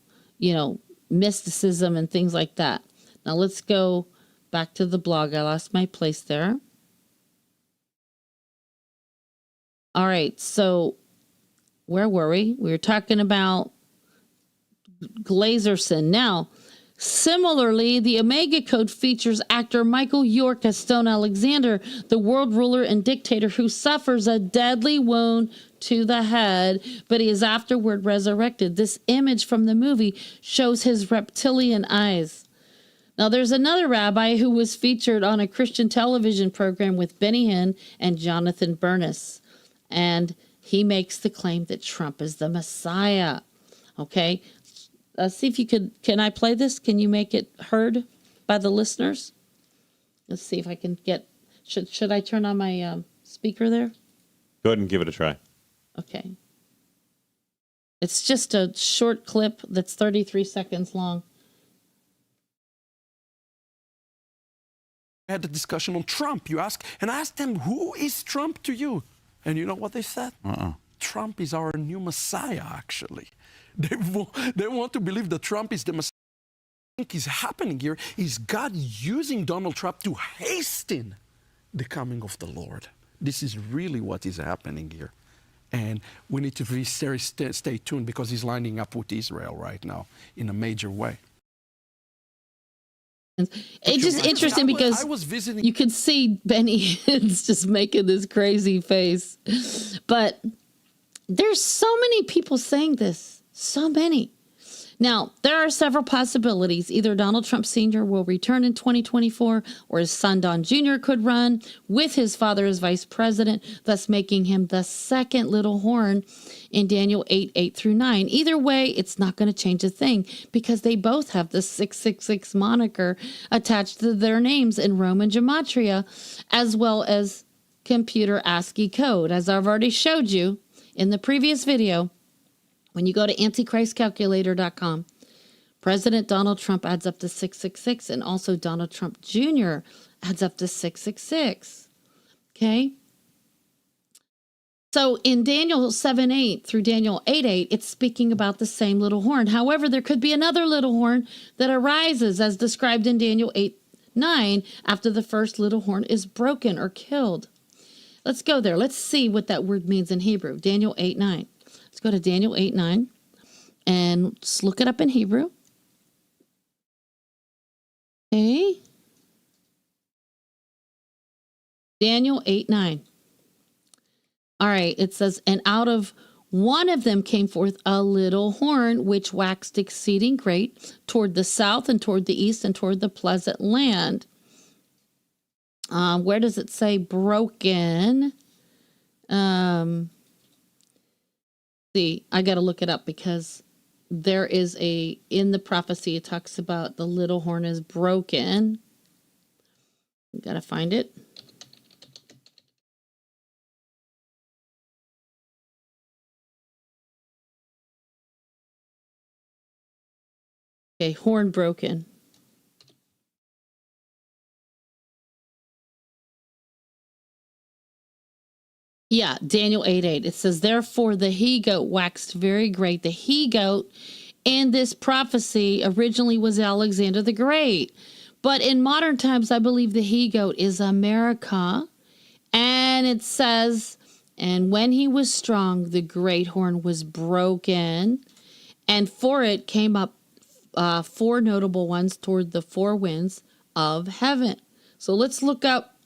mysticism and things like that. Now let's go back to the blog. I lost my place there. All right, so where were we? We were talking about Glazerson. Now, similarly, the Omega Code features actor Michael York as Stone Alexander, the world ruler and dictator who suffers a deadly wound to the head, but he is afterward resurrected. This image from the movie shows his reptilian eyes. Now, there's another rabbi who was featured on a Christian television program with Benny Hinn and Jonathan Bernis, and he makes the claim that Trump is the Messiah. Okay, see if you can I play this? Can you make it heard by the listeners? Let's see if I can get, should I turn on my speaker there? Go ahead and give it a try. Okay. It's just a short clip that's 33 seconds long. I had a discussion on Trump. I asked them, who is Trump to you? And you know what they said? Trump is our new Messiah, actually. They want to believe that Trump is the Messiah. What I think is happening here is God using Donald Trump to hasten the coming of the Lord. This is really what is happening here. And we need to stay tuned, because he's lining up with Israel right now in a major way. It's just interesting because you can see Benny Hinn's just making this crazy face. But there's so many people saying this. So many. Now, there are several possibilities. Either Donald Trump Sr. will return in 2024, or his son Don Jr. could run with his father as vice president, thus making him the second little horn in Daniel 8:8-9. Either way, it's not going to change a thing, because they both have the 666 moniker attached to their names in Roman gematria, as well as computer ASCII code. As I've already showed you in the previous video, when you go to antichristcalculator.com, President Donald Trump adds up to 666, and also Donald Trump Jr. adds up to 666. Okay? So in Daniel 7:8 through Daniel 8:8, it's speaking about the same little horn. However, there could be another little horn that arises as described in Daniel 9 after the first little horn is broken or killed. Let's go there. Let's see what that word means in Hebrew. Daniel 8:9. Let's go to Daniel 8:9 and just look it up in Hebrew. Okay. Daniel 8:9. All right, it says, and out of one of them came forth a little horn, which waxed exceeding great toward the south and toward the east and toward the pleasant land. Where does it say broken? See, I got to look it up because there is in the prophecy, it talks about the little horn is broken. Got to find it. Okay, horn broken. Yeah, Daniel 8:8. It says, therefore the he-goat waxed very great. The he-goat in this prophecy originally was Alexander the Great. But in modern times, I believe the he-goat is America. And it says, and when he was strong, the great horn was broken. And for it came up 4 notable ones toward the 4 winds of heaven. So let's look up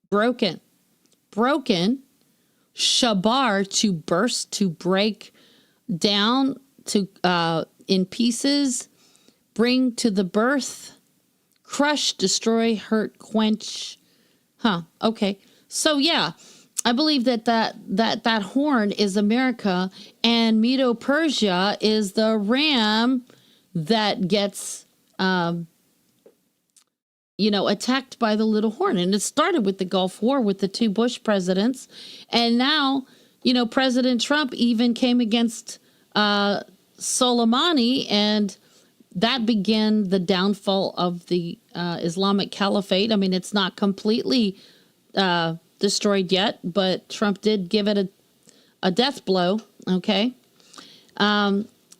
broken. Broken, shabar, to burst, to break down, to in pieces, bring to the birth, crush, destroy, hurt, quench. Okay. So yeah, I believe that horn is America, and Medo-Persia is the ram that gets, attacked by the little horn. And it started with the Gulf War with the 2 Bush presidents. And now, President Trump even came against Soleimani, and that began the downfall of the Islamic Caliphate. I mean, it's not completely destroyed yet, but Trump did give it a death blow. Okay.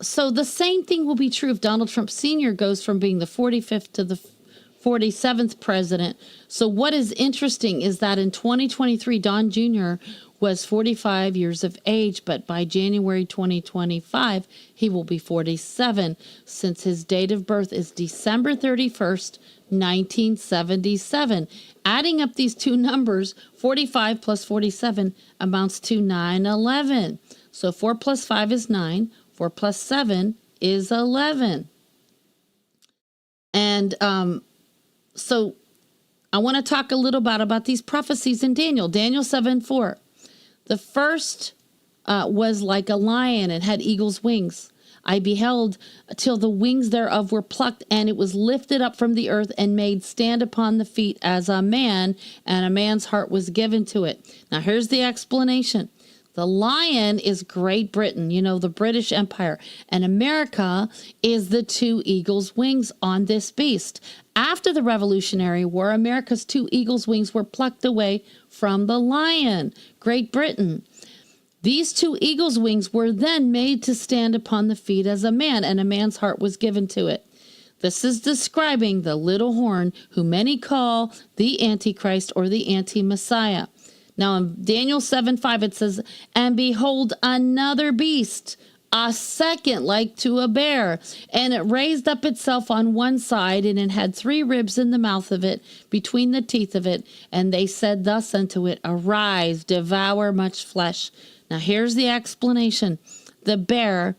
So the same thing will be true if Donald Trump Sr. goes from being the 45th to the 47th president. So what is interesting is that in 2023, Don Jr. was 45 years of age, but by January 2025, he will be 47, since his date of birth is December 31st, 1977. Adding up these 2 numbers, 45 plus 47 amounts to 9/11. So 4 plus 5 is 9. 4 plus 7 is 11. And so I want to talk a little bit about these prophecies in Daniel. Daniel 7:4. The first was like a lion and had eagle's wings. I beheld till the wings thereof were plucked, and it was lifted up from the earth and made stand upon the feet as a man, and a man's heart was given to it. Now here's the explanation. The lion is Great Britain, the British Empire, and America is the 2 eagles' wings on this beast. After the Revolutionary War, America's 2 eagles' wings were plucked away from the lion, Great Britain. These 2 eagles' wings were then made to stand upon the feet as a man, and a man's heart was given to it. This is describing the little horn, who many call the Antichrist or the Anti-Messiah. Now in Daniel 7:5 it says, and behold another beast, a second like to a bear, and it raised up itself on one side, and it had 3 ribs in the mouth of it, between the teeth of it. And they said thus unto it, arise, devour much flesh. Now here's the explanation. The bear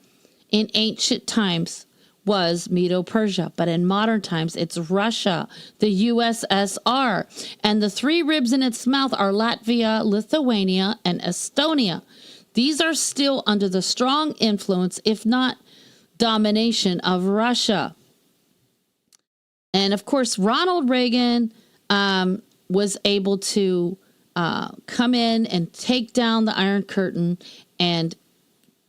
in ancient times was Medo-Persia, but in modern times it's Russia, the USSR, and the 3 ribs in its mouth are Latvia, Lithuania, and Estonia. These are still under the strong influence, if not domination, of Russia. And of course, Ronald Reagan was able to come in and take down the Iron Curtain and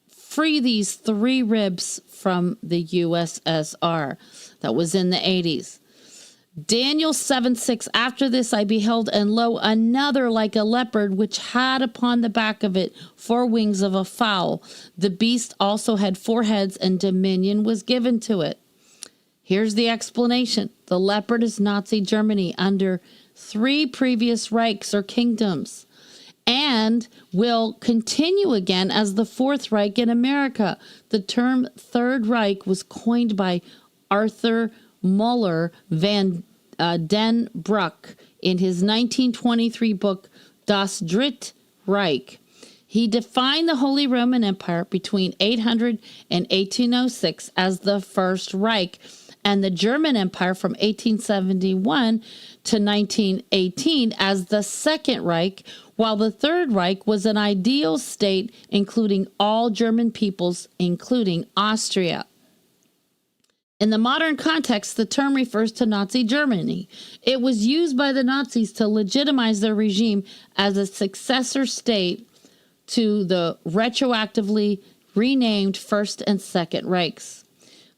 free these 3 ribs from the USSR. That was in the 80s. Daniel 7:6, after this I beheld, and lo, another like a leopard, which had upon the back of it 4 wings of a fowl. The beast also had 4 heads, and dominion was given to it. Here's the explanation. The leopard is Nazi Germany under 3 previous Reichs or kingdoms, and will continue again as the Fourth Reich in America. The term Third Reich was coined by Arthur Muller van den Bruck in his 1923 book Das Dritte Reich. He defined the Holy Roman Empire between 800 and 1806 as the First Reich, and the German Empire from 1871 to 1918 as the Second Reich, while the Third Reich was an ideal state including all German peoples, including Austria. In the modern context, the term refers to Nazi Germany. It was used by the Nazis to legitimize their regime as a successor state to the retroactively renamed First and Second Reichs.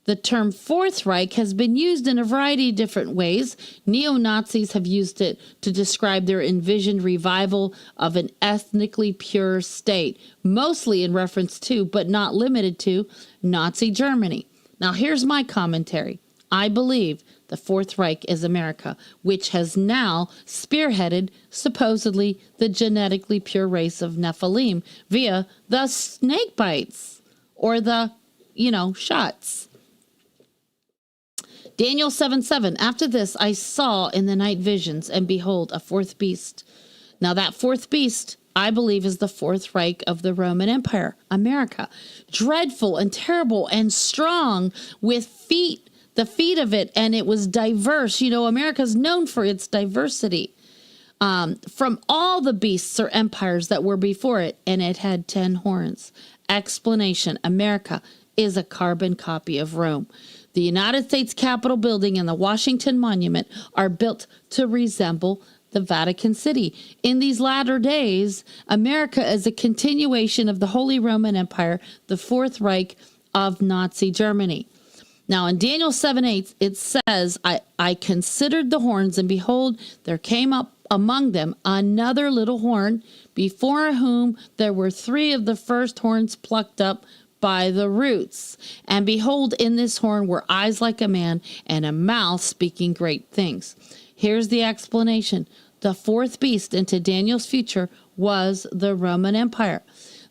The term Fourth Reich has been used in a variety of different ways. Neo-Nazis have used it to describe their envisioned revival of an ethnically pure state, mostly in reference to, but not limited to, Nazi Germany. Now, here's my commentary. I believe the Fourth Reich is America, which has now spearheaded, supposedly, the genetically pure race of Nephilim via the snake bites or the, shots. Daniel 7:7. After this I saw in the night visions, and behold, a fourth beast. Now that fourth beast, I believe, is the Fourth Reich of the Roman Empire, America. Dreadful and terrible and strong with feet, the feet of it, and it was diverse. America's known for its diversity. From all the beasts or empires that were before it, and it had 10 horns. Explanation: America is a carbon copy of Rome. The United States Capitol building and the Washington Monument are built to resemble the Vatican City. In these latter days, America is a continuation of the Holy Roman Empire, the Fourth Reich of Nazi Germany. Now in Daniel 7:8, it says, I considered the horns, and behold, there came up among them another little horn, before whom there were 3 of the first horns plucked up by the roots. And behold, in this horn were eyes like a man, and a mouth speaking great things. Here's the explanation. The fourth beast into Daniel's future was the Roman Empire.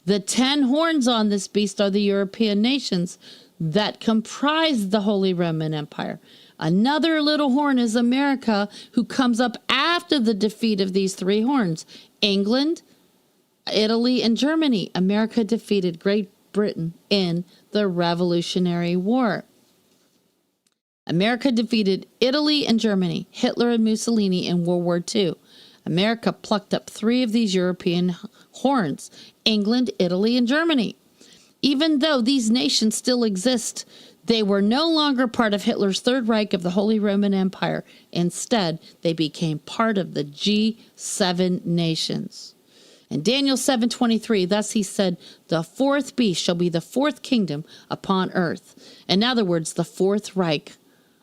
The 10 horns on this beast are the European nations that comprise the Holy Roman Empire. Another little horn is America, who comes up after the defeat of these 3 horns. England, Italy, and Germany. America defeated Great Britain in the Revolutionary War. America defeated Italy and Germany, Hitler and Mussolini in World War II. America plucked up 3 of these European horns, England, Italy, and Germany. Even though these nations still exist, they were no longer part of Hitler's Third Reich of the Holy Roman Empire. Instead, they became part of the G7 nations. In Daniel 7:23, thus he said, the fourth beast shall be the fourth kingdom upon earth. In other words, the Fourth Reich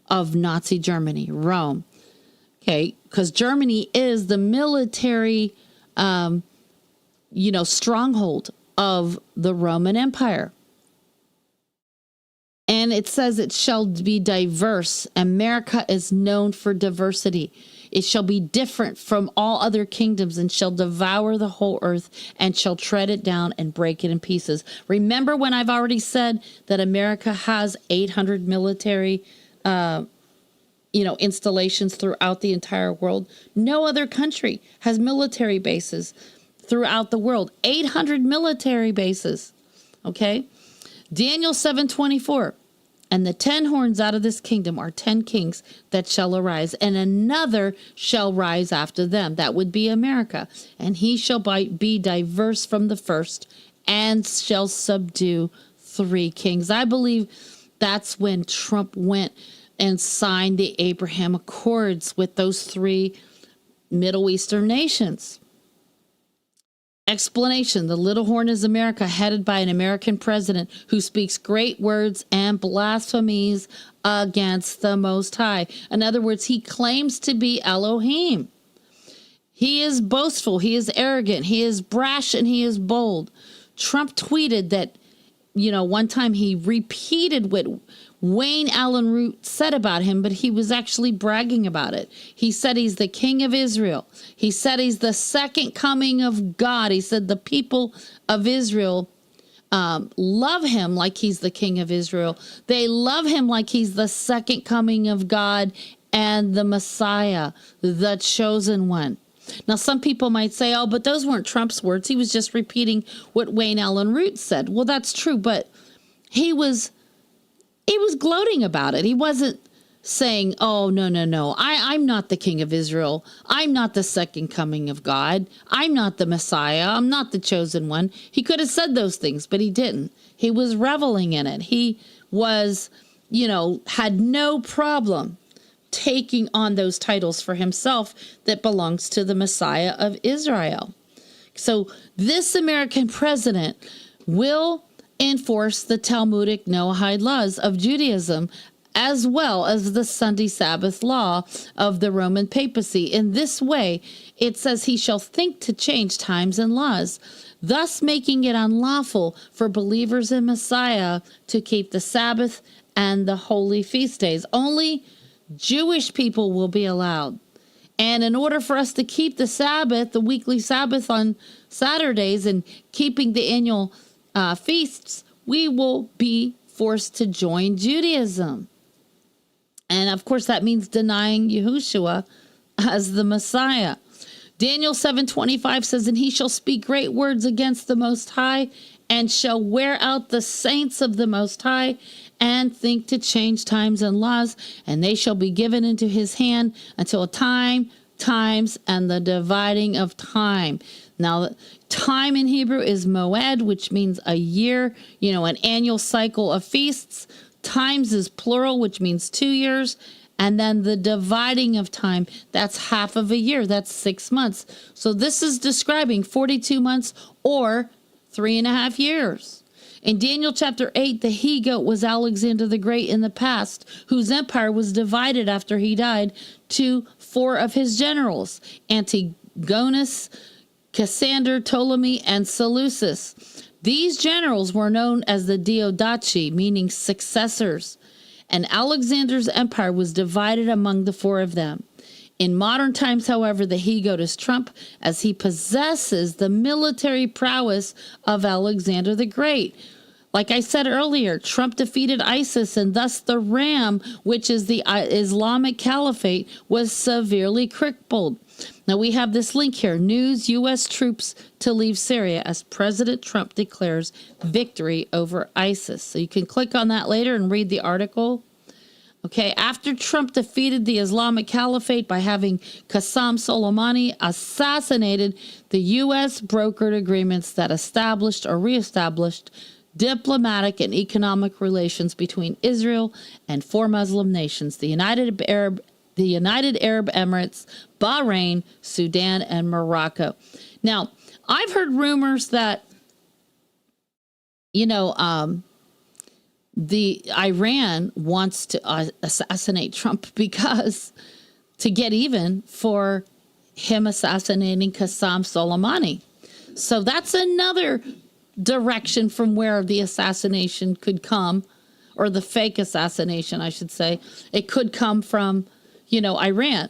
of Nazi Germany, Rome. Okay, because Germany is the military, stronghold of the Roman Empire. And it says it shall be diverse. America is known for diversity. It shall be different from all other kingdoms, and shall devour the whole earth, and shall tread it down and break it in pieces. Remember when I've already said that America has 800 military installations throughout the entire world? No other country has military bases throughout the world. 800 military bases. Okay? Daniel 7:24. And the 10 horns out of this kingdom are 10 kings that shall arise, and another shall rise after them. That would be America. And he shall be diverse from the first, and shall subdue 3 kings. I believe that's when Trump went and signed the Abraham Accords with those 3 Middle Eastern nations. Explanation. The little horn is America, headed by an American president who speaks great words and blasphemies against the Most High. In other words, he claims to be Elohim. He is boastful, he is arrogant, he is brash, and he is bold. Trump tweeted that, one time he repeated Wayne Allen Root said about him, but he was actually bragging about it. He said he's the king of Israel. He said he's the second coming of God. He said the people of Israel love him like he's the king of Israel. They love him like he's the second coming of God and the Messiah, the chosen one. Now, some people might say, oh, but those weren't Trump's words. He was just repeating what Wayne Allen Root said. Well, that's true, but he was gloating about it. He wasn't saying, oh, no, I'm not the king of Israel. I'm not the second coming of God. I'm not the Messiah. I'm not the chosen one. He could have said those things, but he didn't. He was reveling in it. He was, had no problem taking on those titles for himself that belongs to the Messiah of Israel. So this American president will enforce the Talmudic Noahide laws of Judaism, as well as the Sunday Sabbath law of the Roman papacy. In this way, it says he shall think to change times and laws, thus making it unlawful for believers in Messiah to keep the Sabbath and the holy feast days. Only Jewish people will be allowed. And in order for us to keep the Sabbath, the weekly Sabbath on Saturdays, and keeping the annual feasts, we will be forced to join Judaism. And of course, that means denying Yahushua as the Messiah. Daniel 7:25 says, and he shall speak great words against the Most High, and shall wear out the saints of the Most High, and think to change times and laws, and they shall be given into his hand until times, and the dividing of time. Now, time in Hebrew is moed, which means a year, an annual cycle of feasts. Times is plural, which means 2 years. And then the dividing of time, that's half of a year. That's 6 months. So this is describing 42 months or 3.5 years. In Daniel chapter 8, the he-goat was Alexander the Great in the past, whose empire was divided after he died to 4 of his generals, Antigonus, Cassander, Ptolemy, and Seleucus. These generals were known as the Diadochi, meaning successors, and Alexander's empire was divided among the 4 of them. In modern times, however, the he-goat is Trump, as he possesses the military prowess of Alexander the Great. Like I said earlier, Trump defeated ISIS, and thus the ram, which is the Islamic Caliphate, was severely crippled. Now we have this link here, news, U.S. troops to leave Syria as President Trump declares victory over ISIS. So you can click on that later and read the article. Okay, after Trump defeated the Islamic Caliphate by having Qasem Soleimani assassinated, the U.S. brokered agreements that established or reestablished diplomatic and economic relations between Israel and 4 Muslim nations, the United Arab Emirates, Bahrain, Sudan, and Morocco. Now, I've heard rumors that, the Iran wants to assassinate Trump because to get even for him assassinating Qasem Soleimani. So that's another direction from where the assassination could come, or the fake assassination, I should say. It could come from, Iran.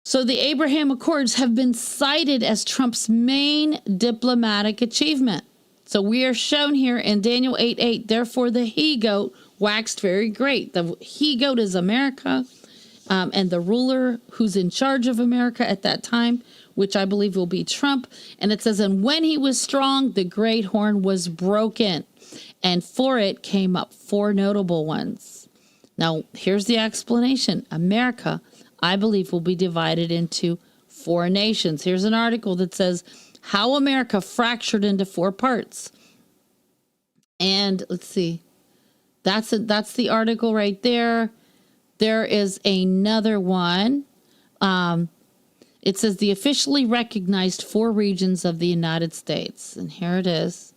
So the Abraham Accords have been cited as Trump's main diplomatic achievement. So we are shown here in Daniel 8:8, therefore the he-goat waxed very great. The he-goat is America, and the ruler who's in charge of America at that time, which I believe will be Trump. And it says, and when he was strong, the great horn was broken, and for it came up 4 notable ones. Now, here's the explanation. America, I believe, will be divided into 4 nations. Here's an article that says, how America fractured into 4 parts. And let's see. That's the article right there. There is another one. It says the officially recognized 4 regions of the United States. And here it is.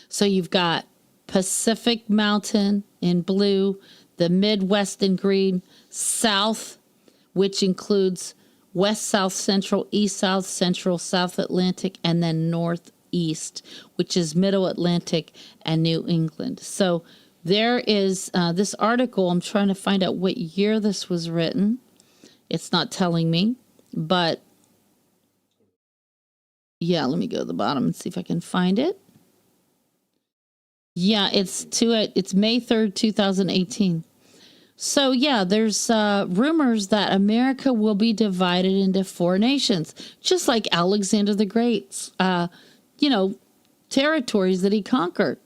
So you've got Pacific Mountain in blue, the Midwest in green, South, which includes West, South, Central, East, South, Central, South Atlantic, and then Northeast, which is Middle Atlantic and New England. So There is this article. I'm trying to find out what year this was written. It's not telling me, but yeah, let me go to the bottom and see if I can find it. Yeah, it's May 3rd, 2018. So yeah, there's rumors that America will be divided into 4 nations, just like Alexander the Great's, territories that he conquered.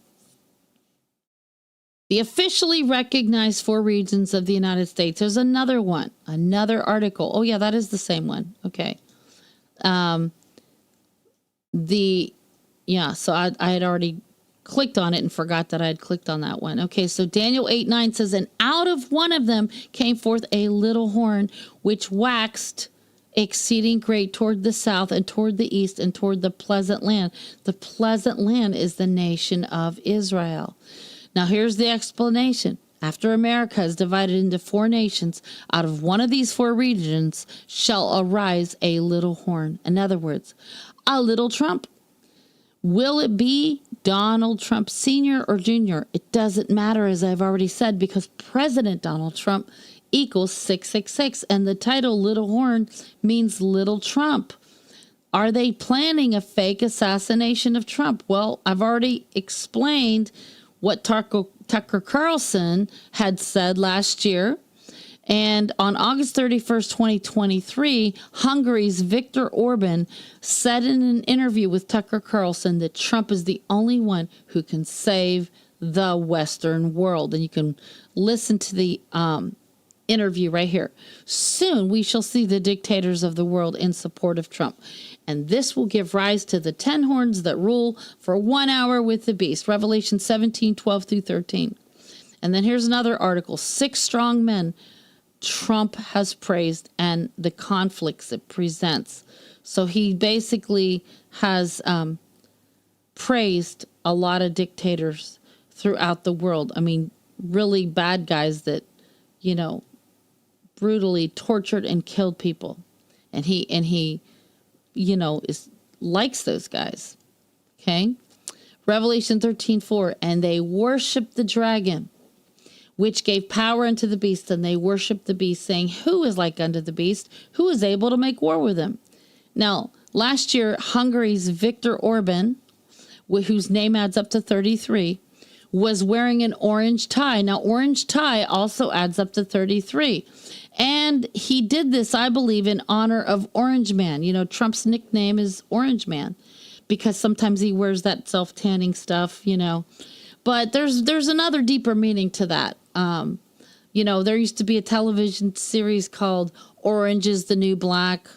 The officially recognized 4 regions of the United States. There's another one, another article. Oh yeah, that is the same one. Okay. So I had already clicked on it and forgot that I had clicked on that one. Okay, so Daniel 8:9 says, and out of one of them came forth a little horn, which waxed exceeding great toward the south and toward the east and toward the pleasant land. The pleasant land is the nation of Israel. Now here's the explanation. After America is divided into 4 nations, out of one of these 4 regions shall arise a little horn. In other words, a little trump. Will it be Donald Trump Sr. or Jr.? It doesn't matter, as I've already said, because President Donald Trump equals 666, and the title Little Horn means Little Trump. Are they planning a fake assassination of Trump? Well, I've already explained what Tucker Carlson had said last year. And on August 31st, 2023, Hungary's Viktor Orban said in an interview with Tucker Carlson that Trump is the only one who can save the Western world. And you can listen to the interview right here. Soon we shall see the dictators of the world in support of Trump. And this will give rise to the 10 horns that rule for 1 hour with the beast. Revelation 17:12-13. And then here's another article. 6 strong men Trump has praised and the conflicts it presents. So he basically has praised a lot of dictators throughout the world. I mean, really bad guys that, brutally tortured and killed people. And he likes those guys. Okay. Revelation 13:4, and they worshiped the dragon, which gave power unto the beast, and they worshiped the beast, saying, who is like unto the beast? Who is able to make war with him? Now, last year, Hungary's Viktor Orban, whose name adds up to 33, was wearing an orange tie. Now, orange tie also adds up to 33. And he did this, I believe, in honor of Orange Man. Trump's nickname is Orange Man because sometimes he wears that self-tanning stuff, But there's another deeper meaning to that. There used to be a television series called Orange is the New Black.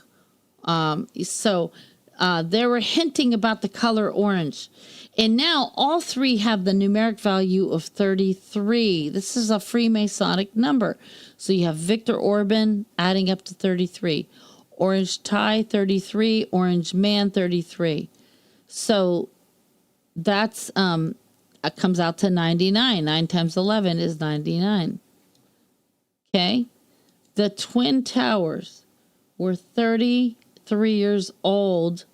So they were hinting about the color orange. And now all 3 have the numeric value of 33. This is a Freemasonic number. So you have Viktor Orban adding up to 33. Orange tie, 33. Orange man, 33. So that's... it comes out to 99. 9 times 11 is 99. Okay. The Twin Towers were 33 years old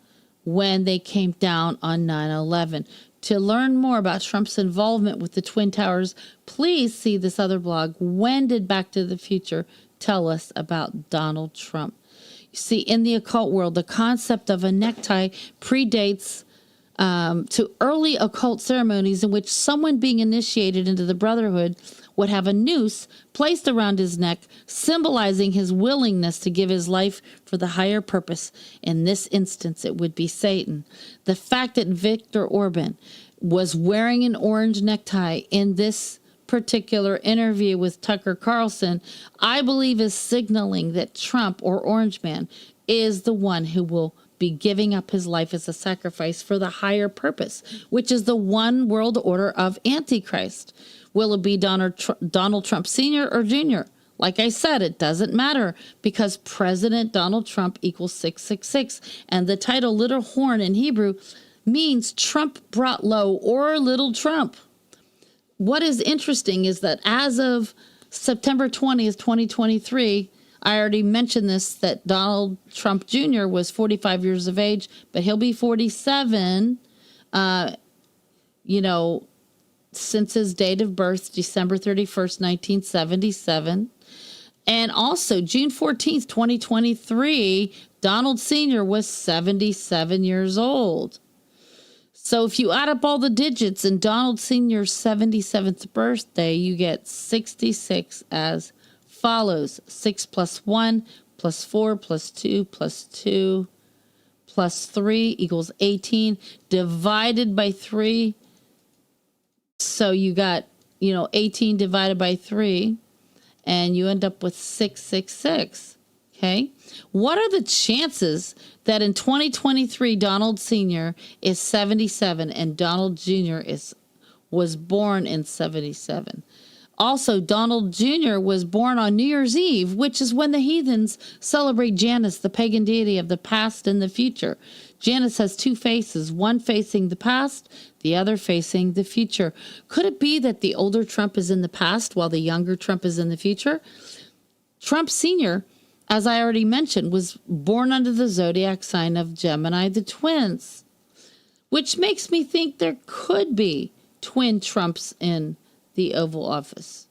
when they came down on 9/11. To learn more about Trump's involvement with the Twin Towers, please see this other blog. When did Back to the Future tell us about Donald Trump? You see, in the occult world, the concept of a necktie predates to early occult ceremonies in which someone being initiated into the brotherhood would have a noose placed around his neck, symbolizing his willingness to give his life for the higher purpose. In this instance, it would be Satan. The fact that Viktor Orban was wearing an orange necktie in this particular interview with Tucker Carlson, I believe is signaling that Trump, or Orange Man, is the one who will be giving up his life as a sacrifice for the higher purpose, which is the one world order of Antichrist. Will it be Donald Trump Sr. or Jr.? Like I said, it doesn't matter because President Donald Trump equals 666. And the title Little Horn in Hebrew means Trump brought low or little Trump. What is interesting is that as of September 20th, 2023, I already mentioned this, that Donald Trump Jr. was 45 years of age, but he'll be 47, since his date of birth, December 31st, 1977. And also, June 14th, 2023, Donald Sr. was 77 years old. So if you add up all the digits in Donald Sr.'s 77th birthday, you get 66 as follows. 6 plus 1 plus 4 plus 2 plus 2 plus 3 equals 18 divided by 3. So you got, 18 divided by 3, and you end up with 666. Okay. What are the chances that in 2023 Donald Sr. is 77 and Donald Jr. was born in 77? Also, Donald Jr. was born on New Year's Eve, which is when the heathens celebrate Janus, the pagan deity of the past and the future. Janus has two faces, one facing the past, the other facing the future. Could it be that the older Trump is in the past while the younger Trump is in the future? Trump Sr., as I already mentioned, was born under the zodiac sign of Gemini, the twins, which makes me think there could be twin Trumps in the Oval Office.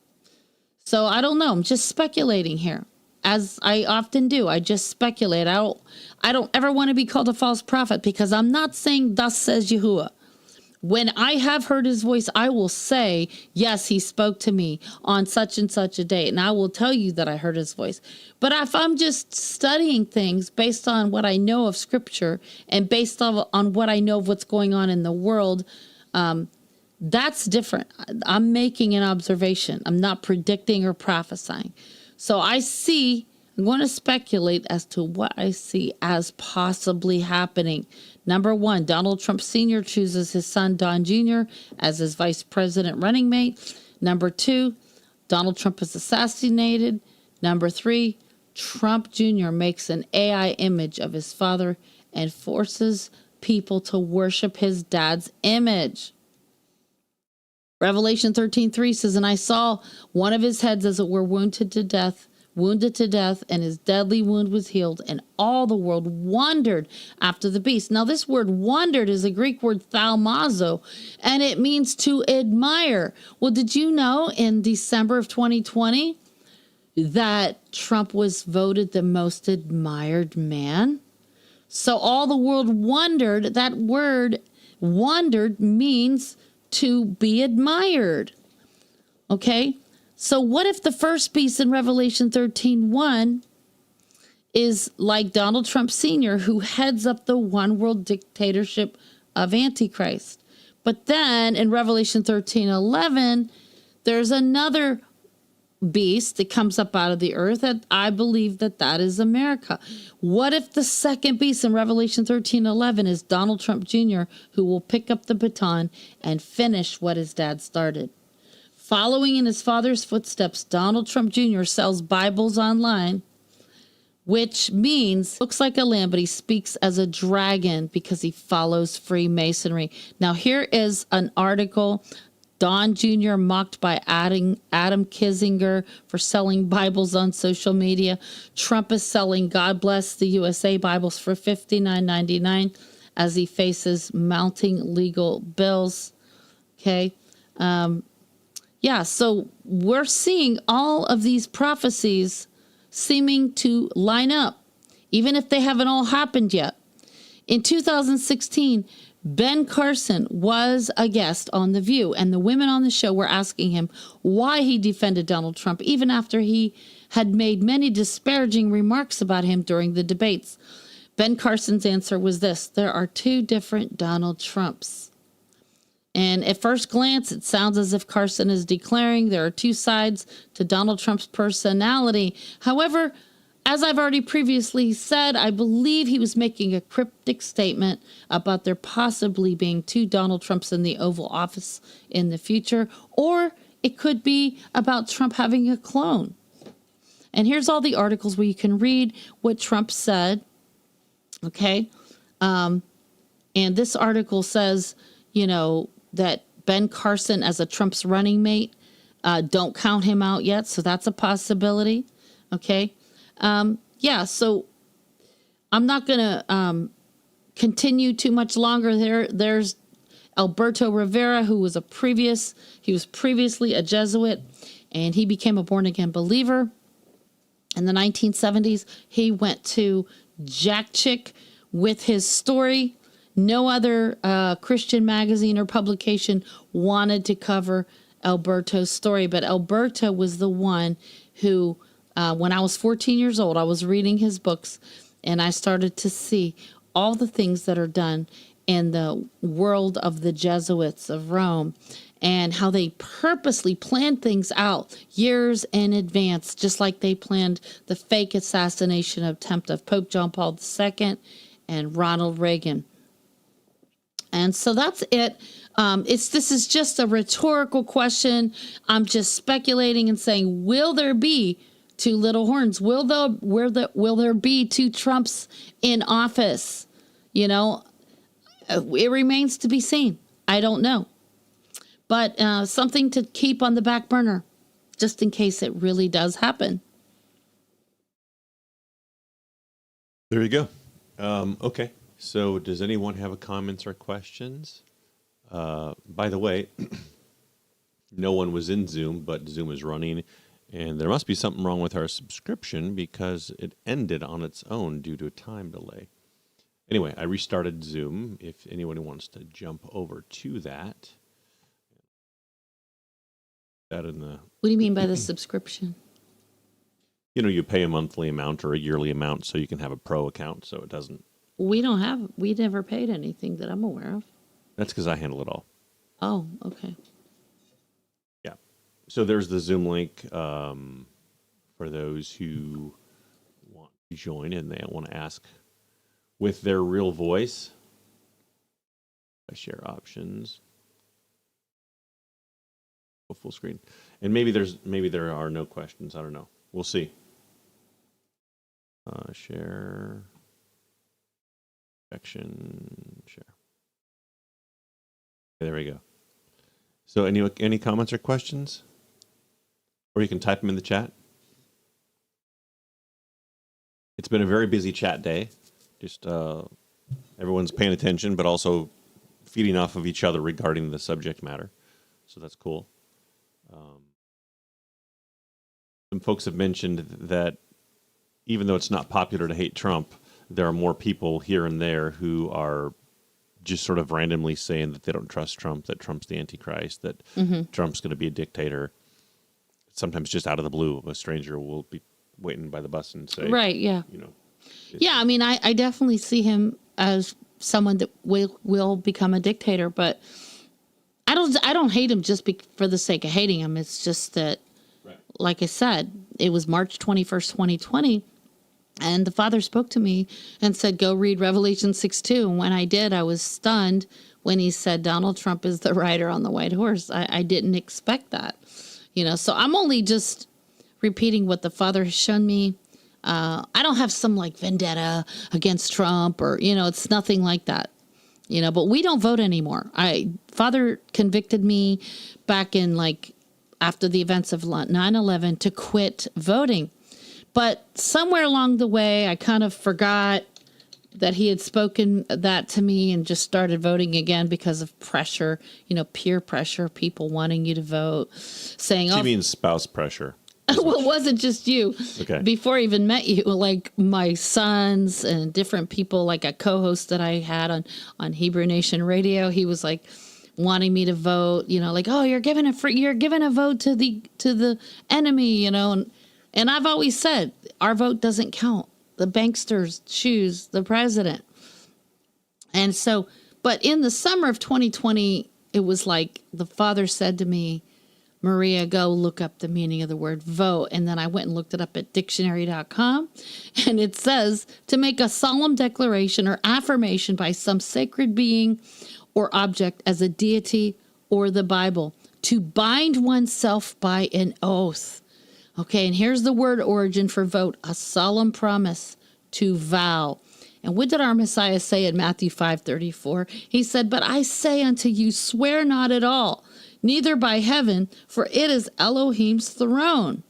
So I don't know. I'm just speculating here, as I often do. I just speculate. I don't ever want to be called a false prophet, because I'm not saying thus says Yahuwah. When I have heard his voice, I will say, yes, he spoke to me on such and such a date, and I will tell you that I heard his voice. But if I'm just studying things based on what I know of Scripture and based on what I know of what's going on in the world, that's different. I'm making an observation. I'm not predicting or prophesying. So I'm going to speculate as to what I see as possibly happening. Number one, Donald Trump Sr. chooses his son, Don Jr., as his vice president running mate. Number two, Donald Trump is assassinated. Number three, Trump Jr. makes an AI image of his father and forces people to worship his dad's image. Revelation 13:3 says, and I saw one of his heads as it were wounded to death, and his deadly wound was healed, and all the world wondered after the beast. Now, this word wondered is a Greek word thaumazo, and it means to admire. Well, did you know in December of 2020 that Trump was voted the most admired man? So all the world wondered. That word wondered means to be admired. Okay? So what if the first beast in Revelation 13:1 is like Donald Trump Sr., who heads up the one world dictatorship of Antichrist? But then in Revelation 13:11, there's another beast that comes up out of the earth, and I believe that is America. What if the second beast in Revelation 13:11 is Donald Trump Jr., who will pick up the baton and finish what his dad started? Following in his father's footsteps, Donald Trump Jr. sells Bibles online, which means, looks like a lamb, but he speaks as a dragon because he follows Freemasonry. Now, here is an article. Don Jr. mocked by Adam Kinzinger for selling Bibles on social media. Trump is selling God Bless the USA Bibles for $59.99 as he faces mounting legal bills. Okay. So we're seeing all of these prophecies seeming to line up, even if they haven't all happened yet. In 2016, Ben Carson was a guest on The View, and the women on the show were asking him why he defended Donald Trump, even after he had made many disparaging remarks about him during the debates. Ben Carson's answer was this: there are two different Donald Trumps. And at first glance, it sounds as if Carson is declaring there are two sides to Donald Trump's personality. However, as I've already previously said, I believe he was making a cryptic statement about there possibly being two Donald Trumps in the Oval Office in the future, or it could be about Trump having a clone. And here's all the articles where you can read what Trump said. Okay. And this article says, that Ben Carson as a Trump's running mate, don't count him out yet. So that's a possibility. Okay. So I'm not going to continue too much longer. There's Alberto Rivera, who was he was previously a Jesuit, and he became a born-again believer. In the 1970s, he went to Jack Chick with his story. No other Christian magazine or publication wanted to cover Alberto's story, but Alberto was the one who, when I was 14 years old, I was reading his books, and I started to see all the things that are done in the world of the Jesuits of Rome, and how they purposely planned things out years in advance, just like they planned the fake assassination attempt of Pope John Paul II and Ronald Reagan. And so that's it. This is just a rhetorical question. I'm just speculating and saying, will there be two little horns? Will there be two Trumps in office? You know, it remains to be seen. I don't know. But something to keep on the back burner, just in case it really does happen. There you go. Okay. So does anyone have comments or questions? By the way, no one was in Zoom, but Zoom is running. And there must be something wrong with our subscription because it ended on its own due to a time delay. Anyway, I restarted Zoom. If anyone wants to jump over to that. In the, what do you mean by the subscription? You know, you pay a monthly amount or a yearly amount so you can have a pro account, so it doesn't. We never paid anything that I'm aware of. That's because I handle it all. Oh, okay. Yeah. So there's the Zoom link for those who want to join and they want to ask with their real voice. I share options. Full screen, and maybe there are no questions. I don't know. We'll see. Share section share. Okay, there we go. So any comments or questions, or you can type them in the chat. It's been a very busy chat day. Just everyone's paying attention, but also feeding off of each other regarding the subject matter. So that's cool. Some folks have mentioned that even though it's not popular to hate Trump, there are more people here and there who are just sort of randomly saying that they don't trust Trump, that Trump's the Antichrist, that Trump's going to be a dictator. Sometimes just out of the blue, a stranger will be waiting by the bus and say, right, yeah. You know. Yeah, I mean, I definitely see him as someone that will become a dictator, but I don't hate him just for the sake of hating him. It's just that, right. Like I said, it was March 21st, 2020, and the Father spoke to me and said, go read Revelation 6:2. And when I did, I was stunned when he said Donald Trump is the rider on the white horse. I didn't expect that, you know. So I'm only just repeating what the Father has shown me. I don't have some like vendetta against Trump or, you know, it's nothing like that. You know, but we don't vote anymore. Father convicted me back in after the events of 9/11 to quit voting. But somewhere along the way, I kind of forgot that he had spoken that to me and just started voting again because of pressure, you know, peer pressure, people wanting you to vote, saying, She means spouse pressure. Well, it wasn't just you. Okay. Before I even met you, like my sons and different people, like a co-host that I had on Hebrew Nation Radio, he was like wanting me to vote, you know, like, oh, you're giving a vote to the enemy, you know, and I've always said our vote doesn't count. The banksters choose the president. And so, but in the summer of 2020, it was like the Father said to me, Maria, go look up the meaning of the word vote. And then I went and looked it up at dictionary.com. And it says to make a solemn declaration or affirmation by some sacred being or object as a deity or the Bible. To bind oneself by an oath. Okay, and here's the word origin for vote. A solemn promise, to vow. And what did our Messiah say in Matthew 5:34? He said, but I say unto you, swear not at all. Neither by heaven, for it is Elohim's throne.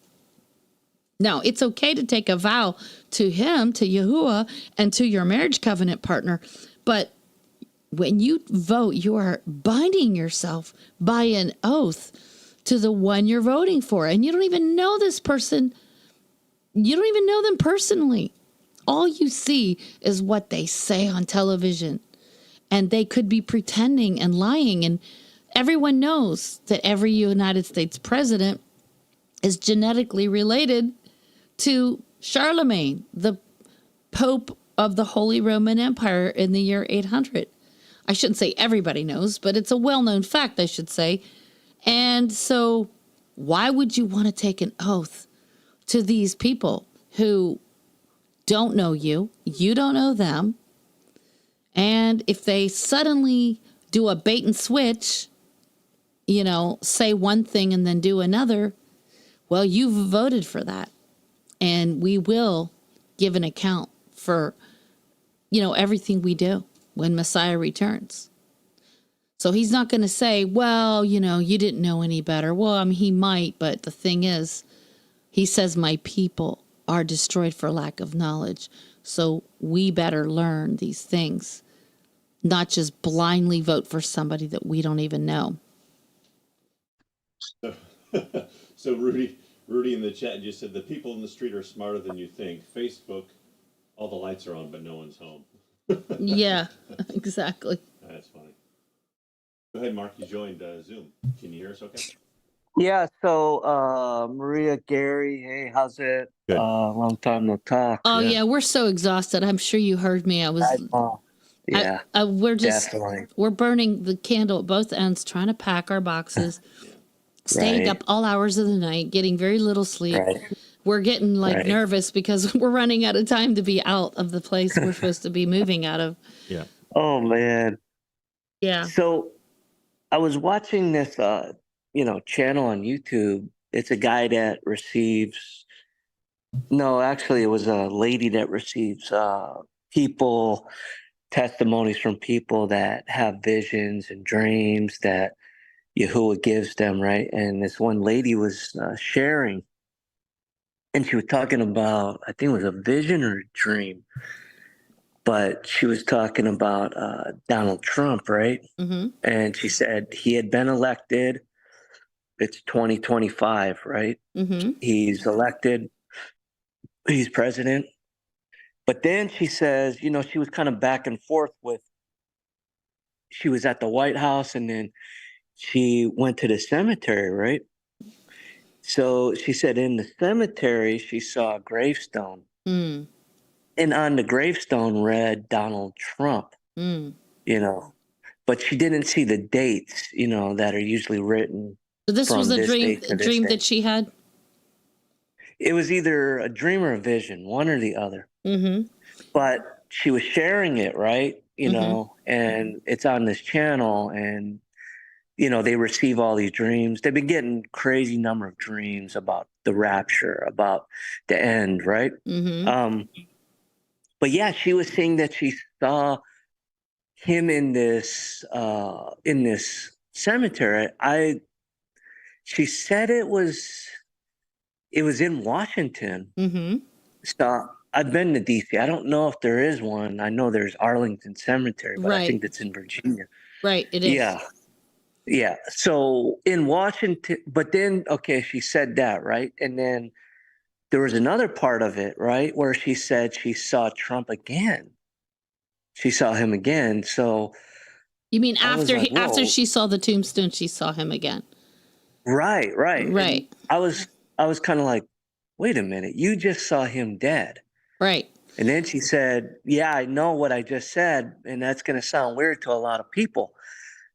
Now, it's okay to take a vow to him, to Yahuwah, and to your marriage covenant partner, but when you vote, you are binding yourself by an oath to the one you're voting for. And you don't even know this person. You don't even know them personally. All you see is what they say on television. And they could be pretending and lying. And everyone knows that every United States president is genetically related to Charlemagne, the Pope of the Holy Roman Empire in the year 800. I shouldn't say everybody knows, but it's a well-known fact, I should say. And so why would you want to take an oath to these people who don't know you? You don't know them. And if they suddenly do a bait and switch, say one thing and then do another, well, you've voted for that. And we will give an account for, everything we do when Messiah returns. So he's not going to say, well, you didn't know any better. Well, I mean, he might, but the thing is, he says, my people are destroyed for lack of knowledge. So we better learn these things, not just blindly vote for somebody that we don't even know. So Rudy in the chat just said the people in the street are smarter than you think. Facebook, all the lights are on, but no one's home. Yeah, exactly. That's funny. Go ahead, Mark. You joined Zoom. Can you hear us okay? Yeah, so Maria, Gary, hey, how's it? Good. Long time no talk. Oh, yeah, we're so exhausted. I'm sure you heard me. Yeah, definitely. We're burning the candle at both ends, trying to pack our boxes, staying up all hours of the night, getting very little sleep. Right. We're getting nervous because we're running out of time to be out of the place we're supposed to be moving out of. Yeah. Oh, man. Yeah. So I was watching this, channel on YouTube. It's a guy that receives, no, actually it was a lady that receives testimonies from people that have visions and dreams that Yahuwah gives them, right? And this one lady was sharing, and she was talking about, I think it was a vision or a dream, but she was talking about Donald Trump, right? Mm-hmm. And she said he had been elected. It's 2025, right? Mm-hmm. He's elected. He's president. But then she says, she was kind of back and forth she was at the White House and then she went to the cemetery, right? So she said in the cemetery, she saw a gravestone. Mm. And on the gravestone read Donald Trump, but she didn't see the dates, that are usually written. So this was a dream that she had? It was either a dream or a vision, one or the other. Mm-hmm. But she was sharing it, right? And it's on this channel and, they receive all these dreams. They've been getting crazy number of dreams about the rapture, about the end, right? Mm-hmm. But yeah, she was saying that she saw him in this cemetery. She said it was in Washington. Mm-hmm. So I've been to DC. I don't know if there is one. I know there's Arlington Cemetery, but I think that's in Virginia. Right, it is. Yeah. Yeah. So in Washington, but then, okay, she said that, right? And then there was another part of it, right, where she said she saw Trump again. She saw him again. So you mean after she saw the tombstone, she saw him again? Right. And I was kind of like, wait a minute, you just saw him dead. Right. And then she said, yeah, I know what I just said, and that's going to sound weird to a lot of people.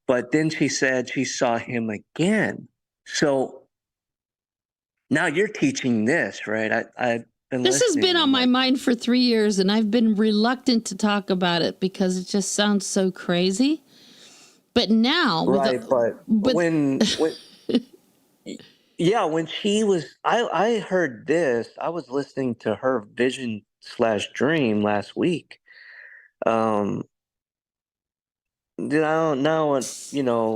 But then she said she saw him again. So now you're teaching this, right? I've been This has been on my mind for 3 years, and I've been reluctant to talk about it because it just sounds so crazy. But now, right? But when she was, I heard this. I was listening to her vision/dream last week. Now,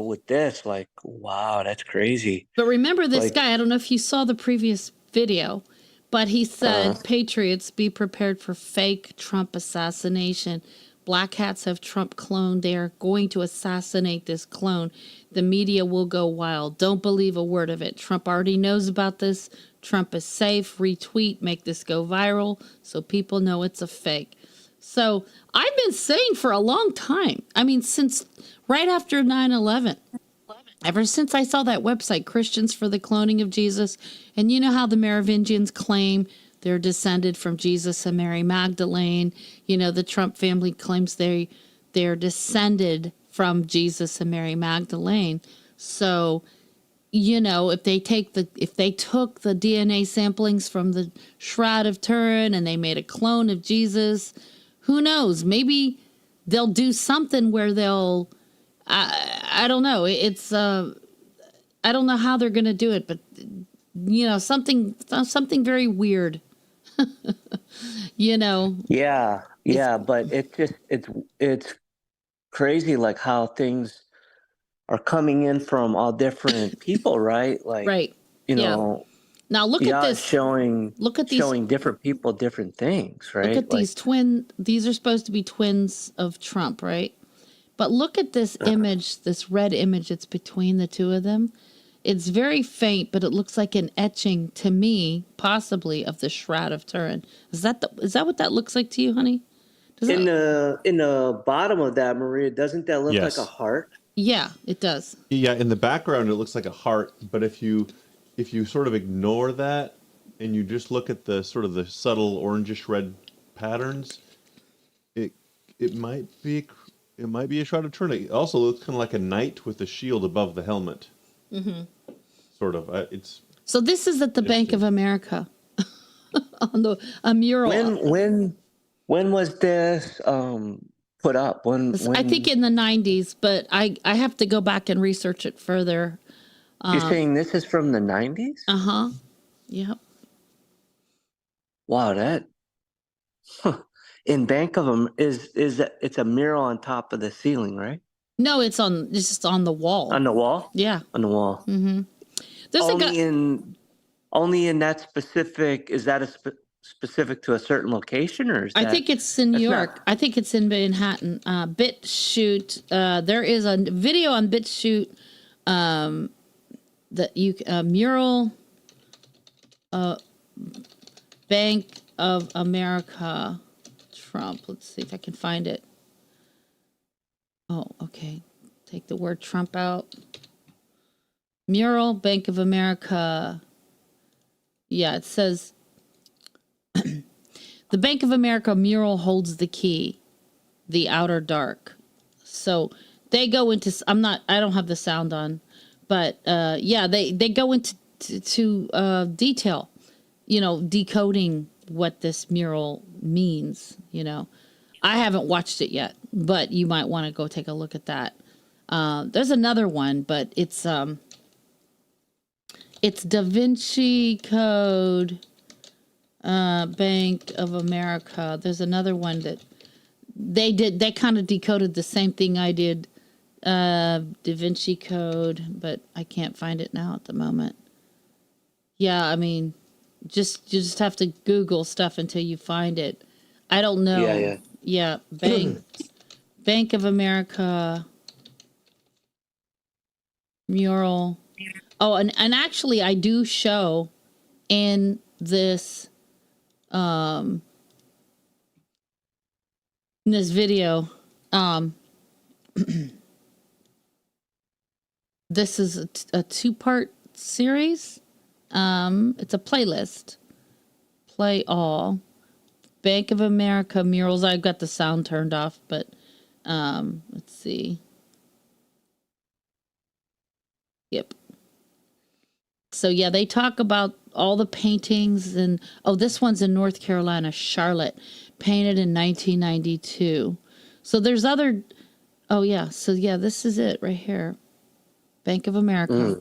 with this, like, wow, that's crazy. But remember this guy, I don't know if you saw the previous video, but he said, Patriots, be prepared for fake Trump assassination. Black hats have Trump cloned. They are going to assassinate this clone. The media will go wild. Don't believe a word of it. Trump already knows about this. Trump is safe. Retweet, make this go viral so people know it's a fake. So I've been saying for a long time, I mean, since right after 9/11, ever since I saw that website, Christians for the Cloning of Jesus, and you know how the Merovingians claim they're descended from Jesus and Mary Magdalene. You know, the Trump family claims they're descended from Jesus and Mary Magdalene. So, you know, if they took the DNA samplings from the Shroud of Turin and they made a clone of Jesus, who knows? Maybe they'll do something where they'll, I don't know. I don't know how they're going to do it, but you know, something very weird. You know. Yeah, but it's crazy like how things are coming in from all different people, right? Like, Right. you Yeah. know, Now look at this. showing These. showing different people different things, right? Look at these twin. These are supposed to be twins of Trump, right? But look at this image, this red image that's between the two of them. It's very faint, but it looks like an etching to me, possibly, of the Shroud of Turin. Is that what that looks like to you, honey? In the bottom of that, Maria, doesn't that look like a Yes. heart? Yeah, it does. Yeah, in the background it looks like a heart, but if you sort of ignore that and you just look at the sort of the subtle orangish red patterns, it might be a Shroud of Turin. It also looks kind of like a knight with a shield above the helmet. Mm-hmm. Sort of. It's so. This is at the Bank of America on a mural. When was this put up? When I think in the 90s, but I have to go back and research it further. You're saying this is from the 90s? Uh-huh. Yep. Wow, that in Bank of them is it's a mural on top of the ceiling, right? No, it's just on the wall. On the wall? Yeah. On the wall. Mm-hmm. There's only in that specific, is that specific to a certain location, or is that, I think it's in New York. I think it's in Manhattan. BitChute. There is a video on BitChute that you mural Bank of America Trump. Let's see if I can find it. Oh, okay. Take the word Trump out. Mural Bank of America. Yeah, it says the Bank of America mural holds the key, the outer dark. So they go into, I don't have the sound on, but yeah, they go into detail, you know, decoding what this mural means, you know. I haven't watched it yet, but you might want to go take a look at that. There's another one, but it's Da Vinci Code, Bank of America. There's another one that they kind of decoded the same thing I did, Da Vinci Code, but I can't find it now at the moment. Yeah, I mean, you just have to Google stuff until you find it. I don't know. Yeah, Bank of America mural. Oh, and actually I do show in this video this is a two-part series. It's a playlist. Play all. Bank of America murals. I've got the sound turned off, but let's see. Yep. So yeah, they talk about all the paintings, and this one's in North Carolina, Charlotte, painted in 1992. So there's other. Oh yeah. So yeah, this is it right here. Bank of America.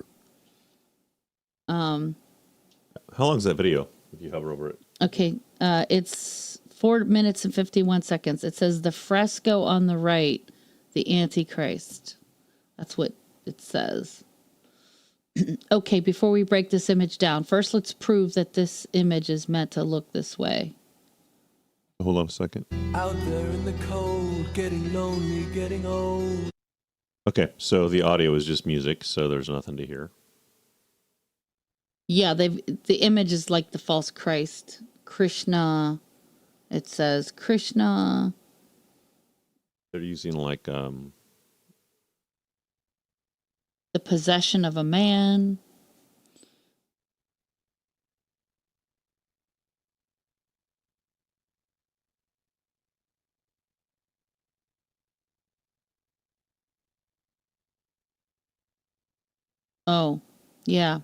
How long is that video if you hover over it? Okay, it's 4 minutes and 51 seconds. It says the fresco on the right, the Antichrist. That's what it says. Okay, before we break this image down, first let's prove that this image is meant to look this way. Hold on a second. Out there in the cold, getting lonely, getting old. Okay, so the audio is just music, so there's nothing to hear. Yeah, the image is like the false Christ. Krishna. It says Krishna. They're using like The possession of a man. Oh, yeah.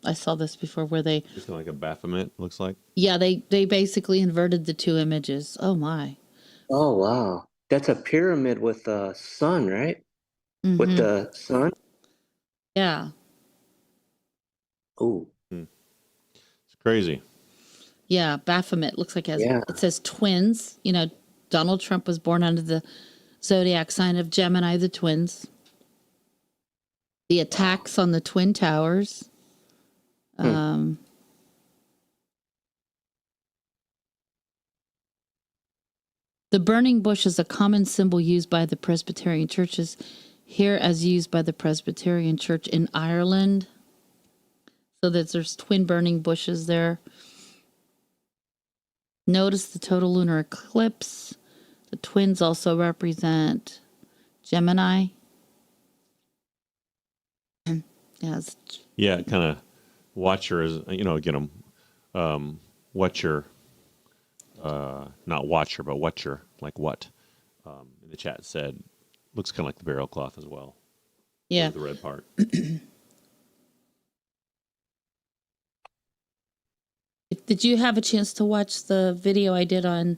I saw this before where they, it's like a Baphomet, looks like. yeah, they basically inverted the two images. Oh my. Oh, wow. That's a pyramid with a sun, right? With Mm-hmm. the sun? Yeah. Oh, It's crazy. Yeah. Baphomet looks like yeah. it says twins. You know, Donald Trump was born under the zodiac sign of Gemini, the twins. The attacks on the Twin Towers. The burning bush is a common symbol used by the Presbyterian churches, here as used by the Presbyterian Church in Ireland. So that there's twin burning bushes there. Notice the total lunar eclipse. The twins also represent Gemini. Yes. Yeah, kind of watcher is, get them. Watcher, not watcher, but watcher, like what? In the chat said, looks kind of like the burial cloth as well. Yeah. The red part. Did you have a chance to watch the video I did on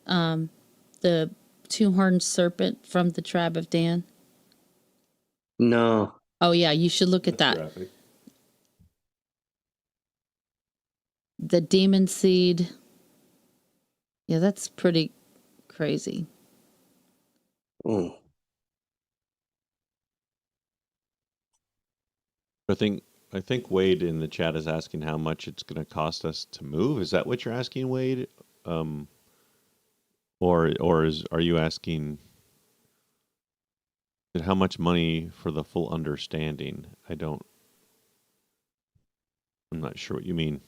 the two-horned serpent from the tribe of Dan? No. Oh, yeah, you should look at that. Graphic. The demon seed. Yeah, that's pretty crazy. Oh. I think Wade in the chat is asking how much it's going to cost us to move. Is that what you're asking, Wade? Or are you asking how much money for the full understanding? I'm not sure what you mean.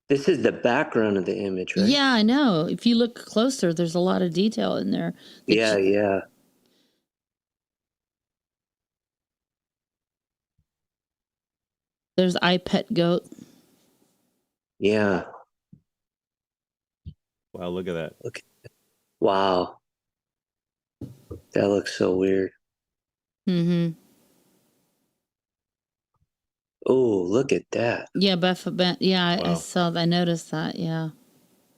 This is the background of the image, right? Yeah, I know. If you look closer, there's a lot of detail in there. Yeah, yeah. There's I Pet Goat. Yeah. Wow, look at that. Okay. Wow. That looks so weird. Mm-hmm. Oh, look at that. Yeah, Baphomet. Yeah, Wow. I noticed that. Yeah.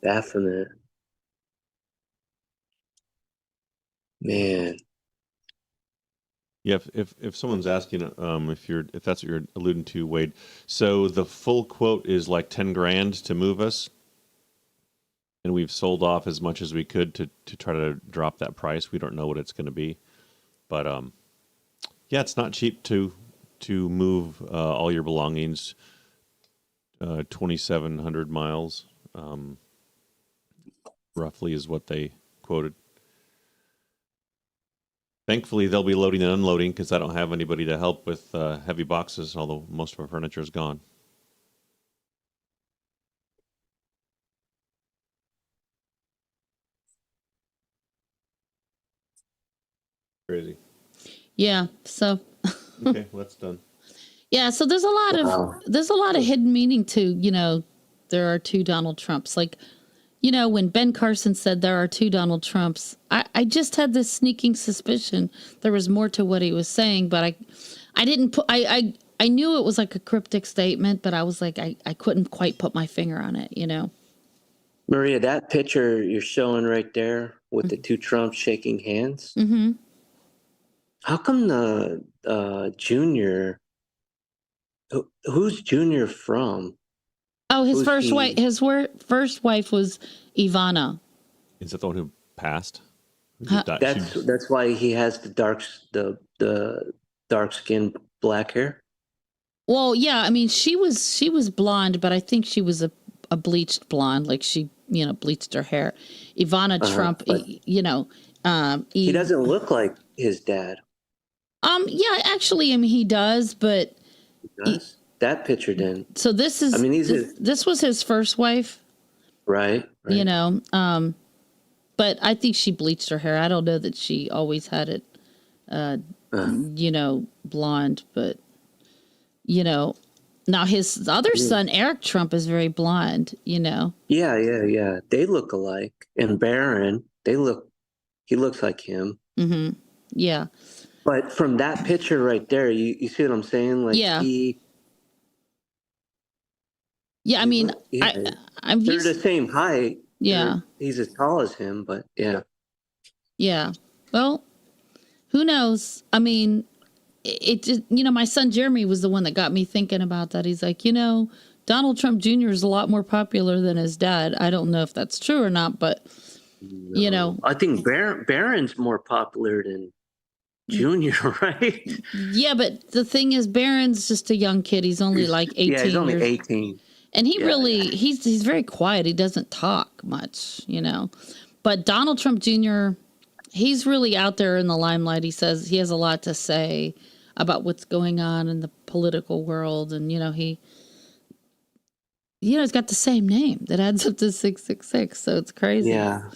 Baphomet. Man. Yeah, if someone's asking, if that's what you're alluding to, Wade. So the full quote is like 10 grand to move us, and we've sold off as much as we could to try to drop that price. We don't know what it's going to be, but yeah, it's not cheap to move all your belongings 2,700 miles, roughly is what they quoted. Thankfully, they'll be loading and unloading because I don't have anybody to help with heavy boxes, although most of our furniture is gone. Crazy. Yeah. So. Okay, well, that's done. Yeah. So there's a lot of hidden meaning to there are two Donald Trumps. Like, when Ben Carson said there are two Donald Trumps, I just had this sneaking suspicion there was more to what he was saying, but I didn't put, I knew it was like a cryptic statement, but I was like, I couldn't quite put my finger on it, Maria, that picture you're showing right there with the two Trumps shaking hands. Mm-hmm. How come the Junior? Who's Junior from? Oh, his Who's first he? wife. First wife was Ivana. Is that the one who passed? That's why he has the dark skin, black hair. Well, yeah. I mean, she was blonde, but I think she was a bleached blonde, like she, bleached her hair. Ivana Trump, But he Eve, doesn't look like his dad. yeah, actually, I mean, he does, but Does that picture didn't? so this I is mean, this was his first wife, right. but I think she bleached her hair. I don't know that she always had it, blonde, but now his other son, Eric Trump, is very blonde, Yeah. They look alike. And Barron, he looks like him. Mm-hmm. Yeah. But from that picture right there, you see what I'm saying? Like Yeah. Yeah. I mean, I'm they're used. the same height. Yeah. He's as tall as him, but yeah. Yeah. Well, who knows? I mean, it just, my son Jeremy was the one that got me thinking about that. He's like, Donald Trump Jr. is a lot more popular than his dad. I don't know if that's true or not, but I think Barron's more popular than Junior, right? Yeah, but the thing is, Barron's just a young kid. He's only like 18. Yeah, he's only years 18. And he's very quiet. He doesn't talk much, But Donald Trump Jr., he's really out there in the limelight. He says he has a lot to say about what's going on in the political world. And, he's got the same name that adds up to 666. So it's crazy. Yeah.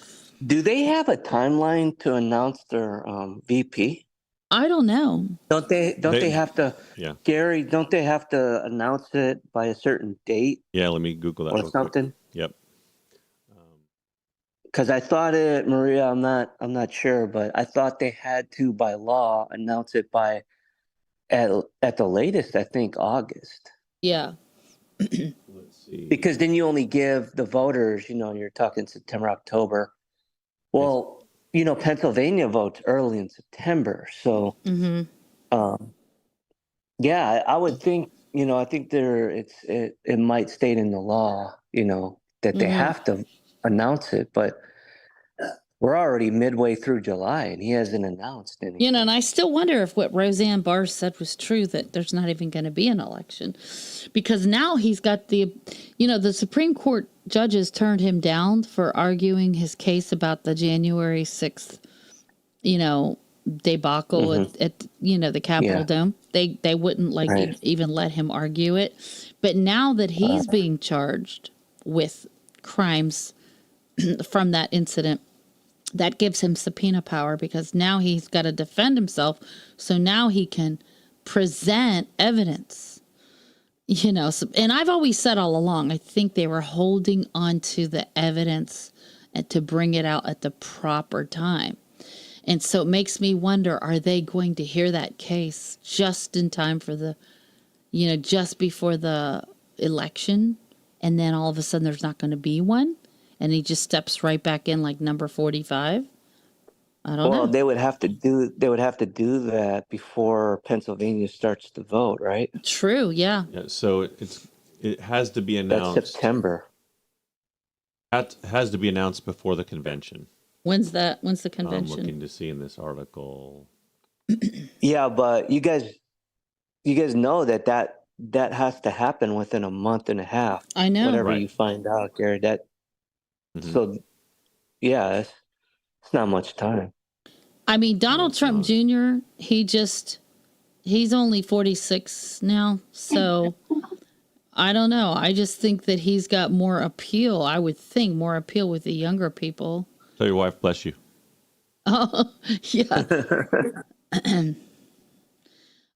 Do they have a timeline to announce their VP? I don't know. Don't they have to, Yeah. Gary, don't they have to announce it by a certain date Yeah, let me Google that or real something? quick. Yep. Because I thought Maria, I'm not sure, but I thought they had to, by law, announce it by at the latest, I think, August. Yeah. Let's see. Because then you only give the voters, you're talking September, October. Well, Pennsylvania votes early in September, so yeah, I would think, I think it might state in the law, that they have to announce it, but we're already midway through July and he hasn't announced anything. And I still wonder if what Roseanne Barr said was true, that there's not even going to be an election, because now he's got the Supreme Court judges turned him down for arguing his case about the January 6th, debacle at the Capitol Dome. They wouldn't even let him argue it. But now that he's being charged with crimes from that incident, that gives him subpoena power, because now he's got to defend himself. So now he can present evidence, and I've always said all along, I think they were holding on to the evidence and to bring it out at the proper time. And so it makes me wonder, are they going to hear that case just in time for just before the election? And then all of a sudden there's not going to be one. And he just steps right back in like number 45. I don't know. Well, they would have to do that before Pennsylvania starts to vote, right? True. Yeah. Yeah. So it has to be announced. That's September. That has to be announced before the convention. When's the convention? I'm looking to see in this article. Yeah, but you guys know that has to happen within a month and a half. I know. Whatever you find out, Gary. So, yeah, it's not much time. I mean, Donald Trump Jr., he's only 46 now. So I don't know. I just think that he's got more appeal. I would think more appeal with the younger people. Tell your wife, bless you. Oh, yeah.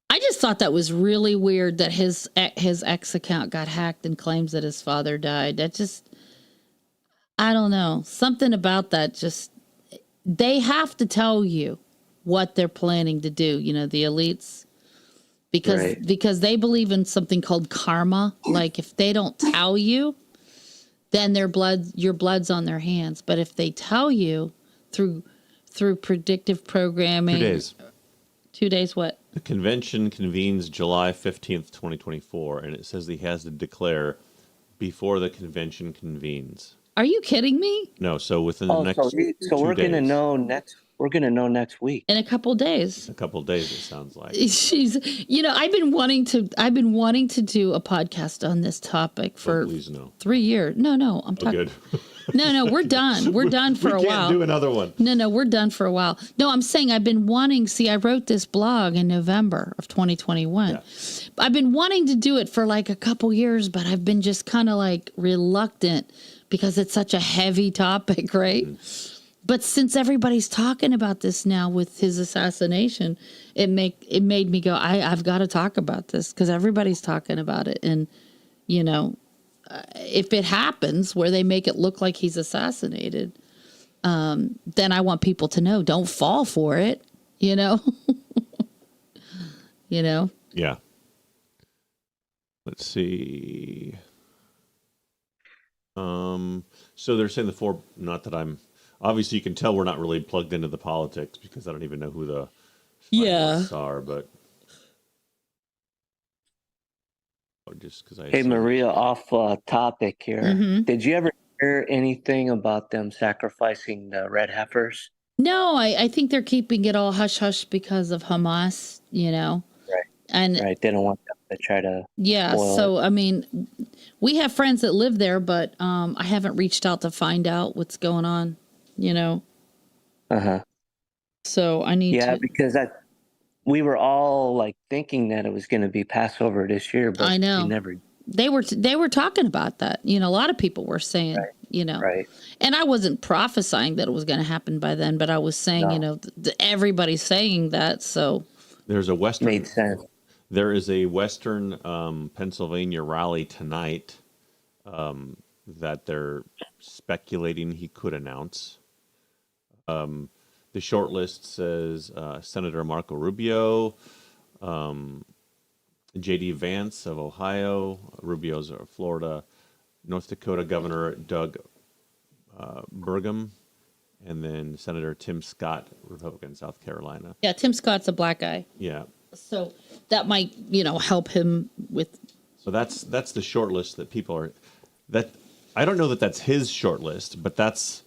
I just thought that was really weird that his ex account got hacked and claims that his father died. That just, I don't know. Something about that they have to tell you what they're planning to do, the elites, because they believe in something called karma. Like if they don't tell you, then your blood's on their hands. But if they tell you through predictive programming. 2 days. 2 days what? The convention convenes July 15th, 2024, and it says he has to declare before the convention convenes. Are you kidding me? No, so within the next 2 days. So we're going to know next We're gonna know next week. In a couple days. A couple of days, it sounds like. She's, I've been wanting to do a podcast on this topic for Please no. 3 years. No, I'm Oh, talking. good. No, we're done. We're done for a We while. can't do another one. No, we're done for a while. No, I'm saying I've been wanting. See, I wrote this blog in November of 2021. Yeah. I've been wanting to do it for like a couple years, but I've been just kind of like reluctant because it's such a heavy topic, right? But since everybody's talking about this now with his assassination, it made me go, I've got to talk about this because everybody's talking about it. And, if it happens where they make it look like he's assassinated, then I want people to know, don't fall for it, Yeah. Let's see. So they're saying not that I'm, obviously you can tell we're not really plugged into the politics because I don't even know who the finalists are, but just because Hey, Maria, off topic here. Mm-hmm. Did you ever hear anything about them sacrificing the red heifers? No, I think they're keeping it all hush hush because of Hamas, Right. And Right. They don't want them to try to. So I mean, we have friends that live there, but I haven't reached out to find out what's going on, So I need to. Because we were all like thinking that it was going to be Passover this year, but I know. they never. They were talking about that. A lot of people were saying, Right. And I wasn't prophesying that it was going to happen by then, but I was saying, everybody's saying that. So there's a Western. Made sense. There is a Western Pennsylvania rally tonight that they're speculating he could announce. The short list says Senator Marco Rubio, J.D. Vance of Ohio, Rubio's of Florida, North Dakota Governor Doug Burgum, and then Senator Tim Scott, Republican, South Carolina. yeah, Tim Scott's a black guy. Yeah. So that might, help him with. So that's the short list that people are. That I don't know that that's his short list, but that's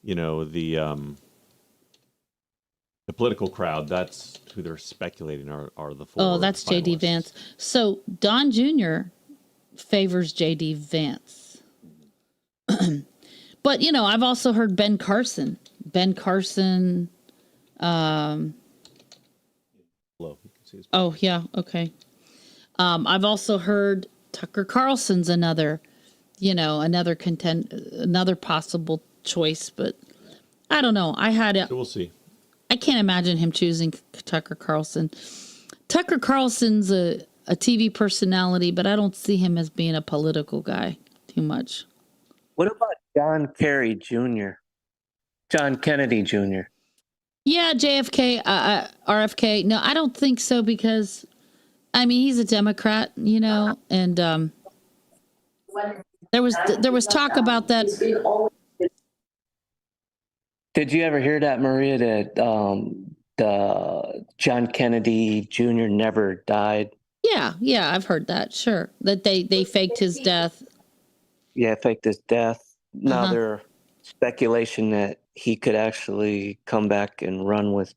the political crowd. That's who they're speculating are the four. Oh, that's J.D. finalists. Vance. So Don Jr. favors J.D. Vance. But, I've also heard Ben Carson. Hello, you can see his. Oh, yeah. Okay. I've also heard Tucker Carlson's another possible choice, but I don't know. So we'll see. I can't imagine him choosing Tucker Carlson. Tucker Carlson's a TV personality, but I don't see him as being a political guy too much. What about John Kerry Jr.? John Kennedy Jr. Yeah, JFK, RFK. No, I don't think so because, he's a Democrat, and there was talk about that. Did you ever hear that, Maria, that the John Kennedy Jr. never died? Yeah, I've heard that. Sure, that they faked his death. Yeah, faked his death. Now there's speculation that he could actually come back and run with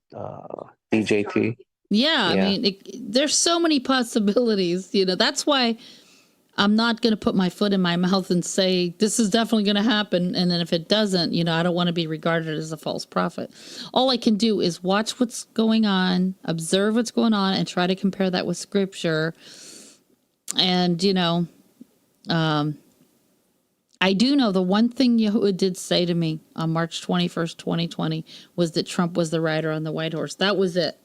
BJP. Yeah. There's so many possibilities. That's why I'm not going to put my foot in my mouth and say this is definitely going to happen. And then if it doesn't, I don't want to be regarded as a false prophet. All I can do is watch what's going on, observe what's going on, and try to compare that with scripture. And, I do know the one thing Yahuwah did say to me on March 21st, 2020, was that Trump was the rider on the white horse. That was it.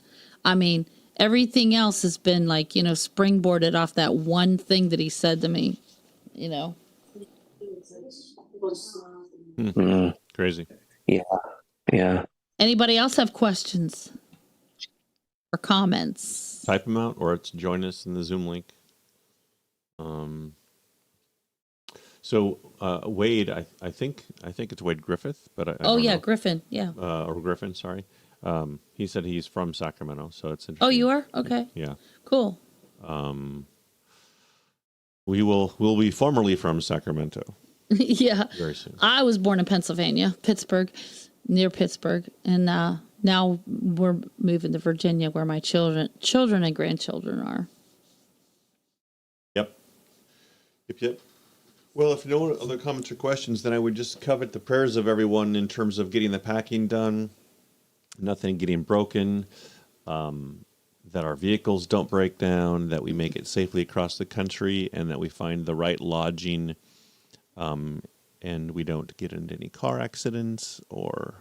Everything else has been springboarded off that one thing that he said to me, Crazy. Yeah. Anybody else have questions or comments? Type them out, or join us in the Zoom link. So Wade, I think it's Wade Griffith, but I don't know. Griffin, yeah. Or Griffin, sorry. He said he's from Sacramento, so it's interesting. Oh, you are? Okay. Yeah. Cool. We'll be formerly from Sacramento. Yeah. Very soon. I was born in Pennsylvania, Pittsburgh, near Pittsburgh, and Now we're moving to Virginia, where my children and grandchildren are. Yep. Yep. Well, if no other comments or questions, then I would just covet the prayers of everyone in terms of getting the packing done, nothing getting broken, that our vehicles don't break down, that we make it safely across the country, and that we find the right lodging, and we don't get into any car accidents or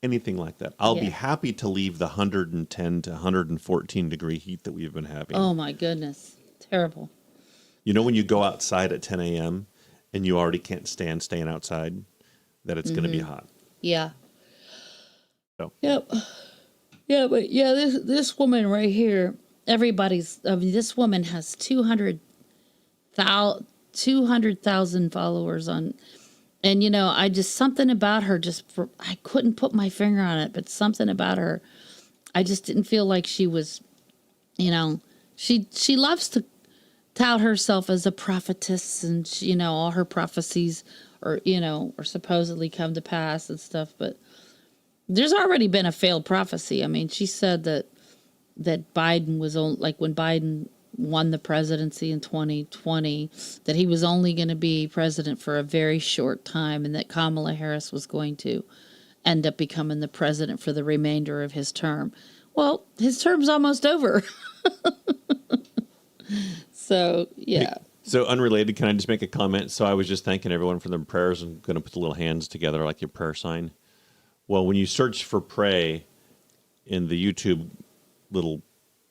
anything like that. I'll be happy to leave the 110 to 114 degree heat that we've been having. Oh my goodness. Terrible. You know, when you go outside at 10 a.m. and you already can't stand staying outside, that it's going to be hot. Yeah. So. Yep. Yeah, but this woman right here, this woman has 200,000 followers on, and I just, something about her, I couldn't put my finger on it, but something about her, I just didn't feel like she was, she loves to tout herself as a prophetess, and all her prophecies are supposedly come to pass and stuff, but there's already been a failed prophecy. I mean, she said that Biden was when Biden won the presidency in 2020, that he was only going to be president for a very short time, and that Kamala Harris was going to end up becoming the president for the remainder of his term. Well, his term's almost over. So, yeah. So unrelated, can I just make a comment? So I was just thanking everyone for their prayers. I'm going to put the little hands together like your prayer sign. Well, when you search for pray in the YouTube little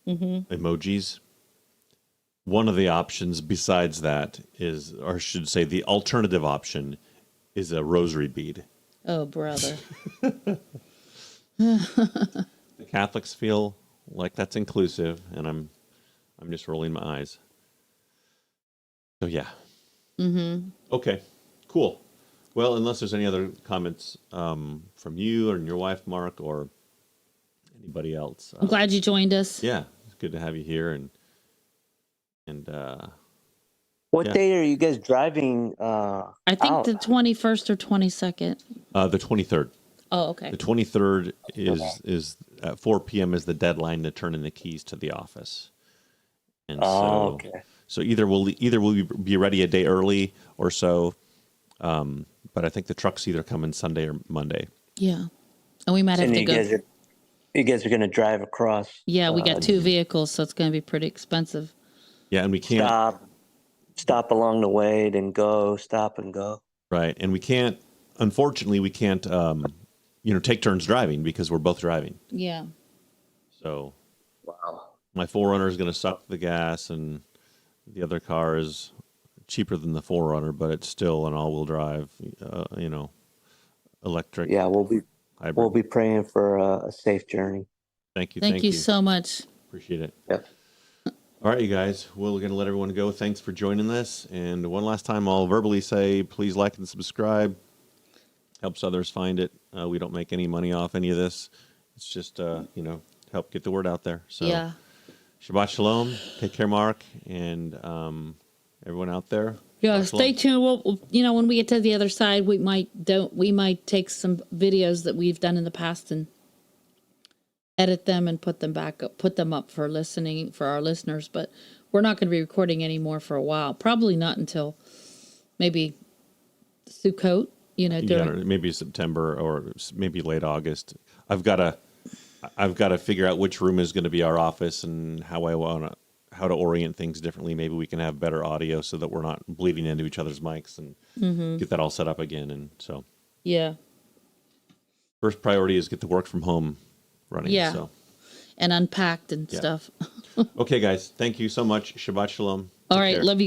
emojis, one of the options besides that is, or I should say the alternative option, is a rosary bead. Oh, brother. The Catholics feel like that's inclusive, and I'm just rolling my eyes. So, yeah. Okay, cool. Well, unless there's any other comments from you or your wife, Mark, or anybody else. I'm glad you joined us. Yeah, it's good to have you here. And what day are you guys driving? I think the 21st or 22nd. The 23rd. Oh, okay. The 23rd is at 4 p.m. is the deadline to turn in the keys to the office. And so either we'll be ready a day early or so. But I think the truck's either coming Sunday or Monday. Yeah. And we might have to go. You guys are going to drive across. Yeah, we got 2 vehicles, so it's going to be pretty expensive. Yeah, and we can't stop along the way, then go, stop and go. Right, and unfortunately, we can't, take turns driving because we're both driving. Yeah. So, wow. My 4Runner is going to suck the gas, and the other car is cheaper than the 4Runner, but it's still an all-wheel drive, electric. Yeah, we'll be praying for a safe journey. Thank you. Thank you so much. Appreciate it. Yep. All right, you guys. We're going to let everyone go. Thanks for joining us. And one last time, I'll verbally say, please like and subscribe. Helps others find it. We don't make any money off any of this. It's just, help get the word out there. So, yeah. Shabbat Shalom. Take care, Mark, and everyone out there. Yeah, stay tuned. Well, when we get to the other side, we might take some videos that we've done in the past and edit them and put them up for listening for our listeners. But we're not going to be recording anymore for a while. Probably not until maybe Sukkot. Maybe September or maybe late August. I've got to figure out which room is going to be our office and how to orient things differently. Maybe we can have better audio so that we're not bleeding into each other's mics and get that all set up again. And so, yeah. First priority is get the work from home running. Yeah. So. And unpacked and stuff. Okay, guys. Thank you so much. Shabbat Shalom. All right. Love you guys.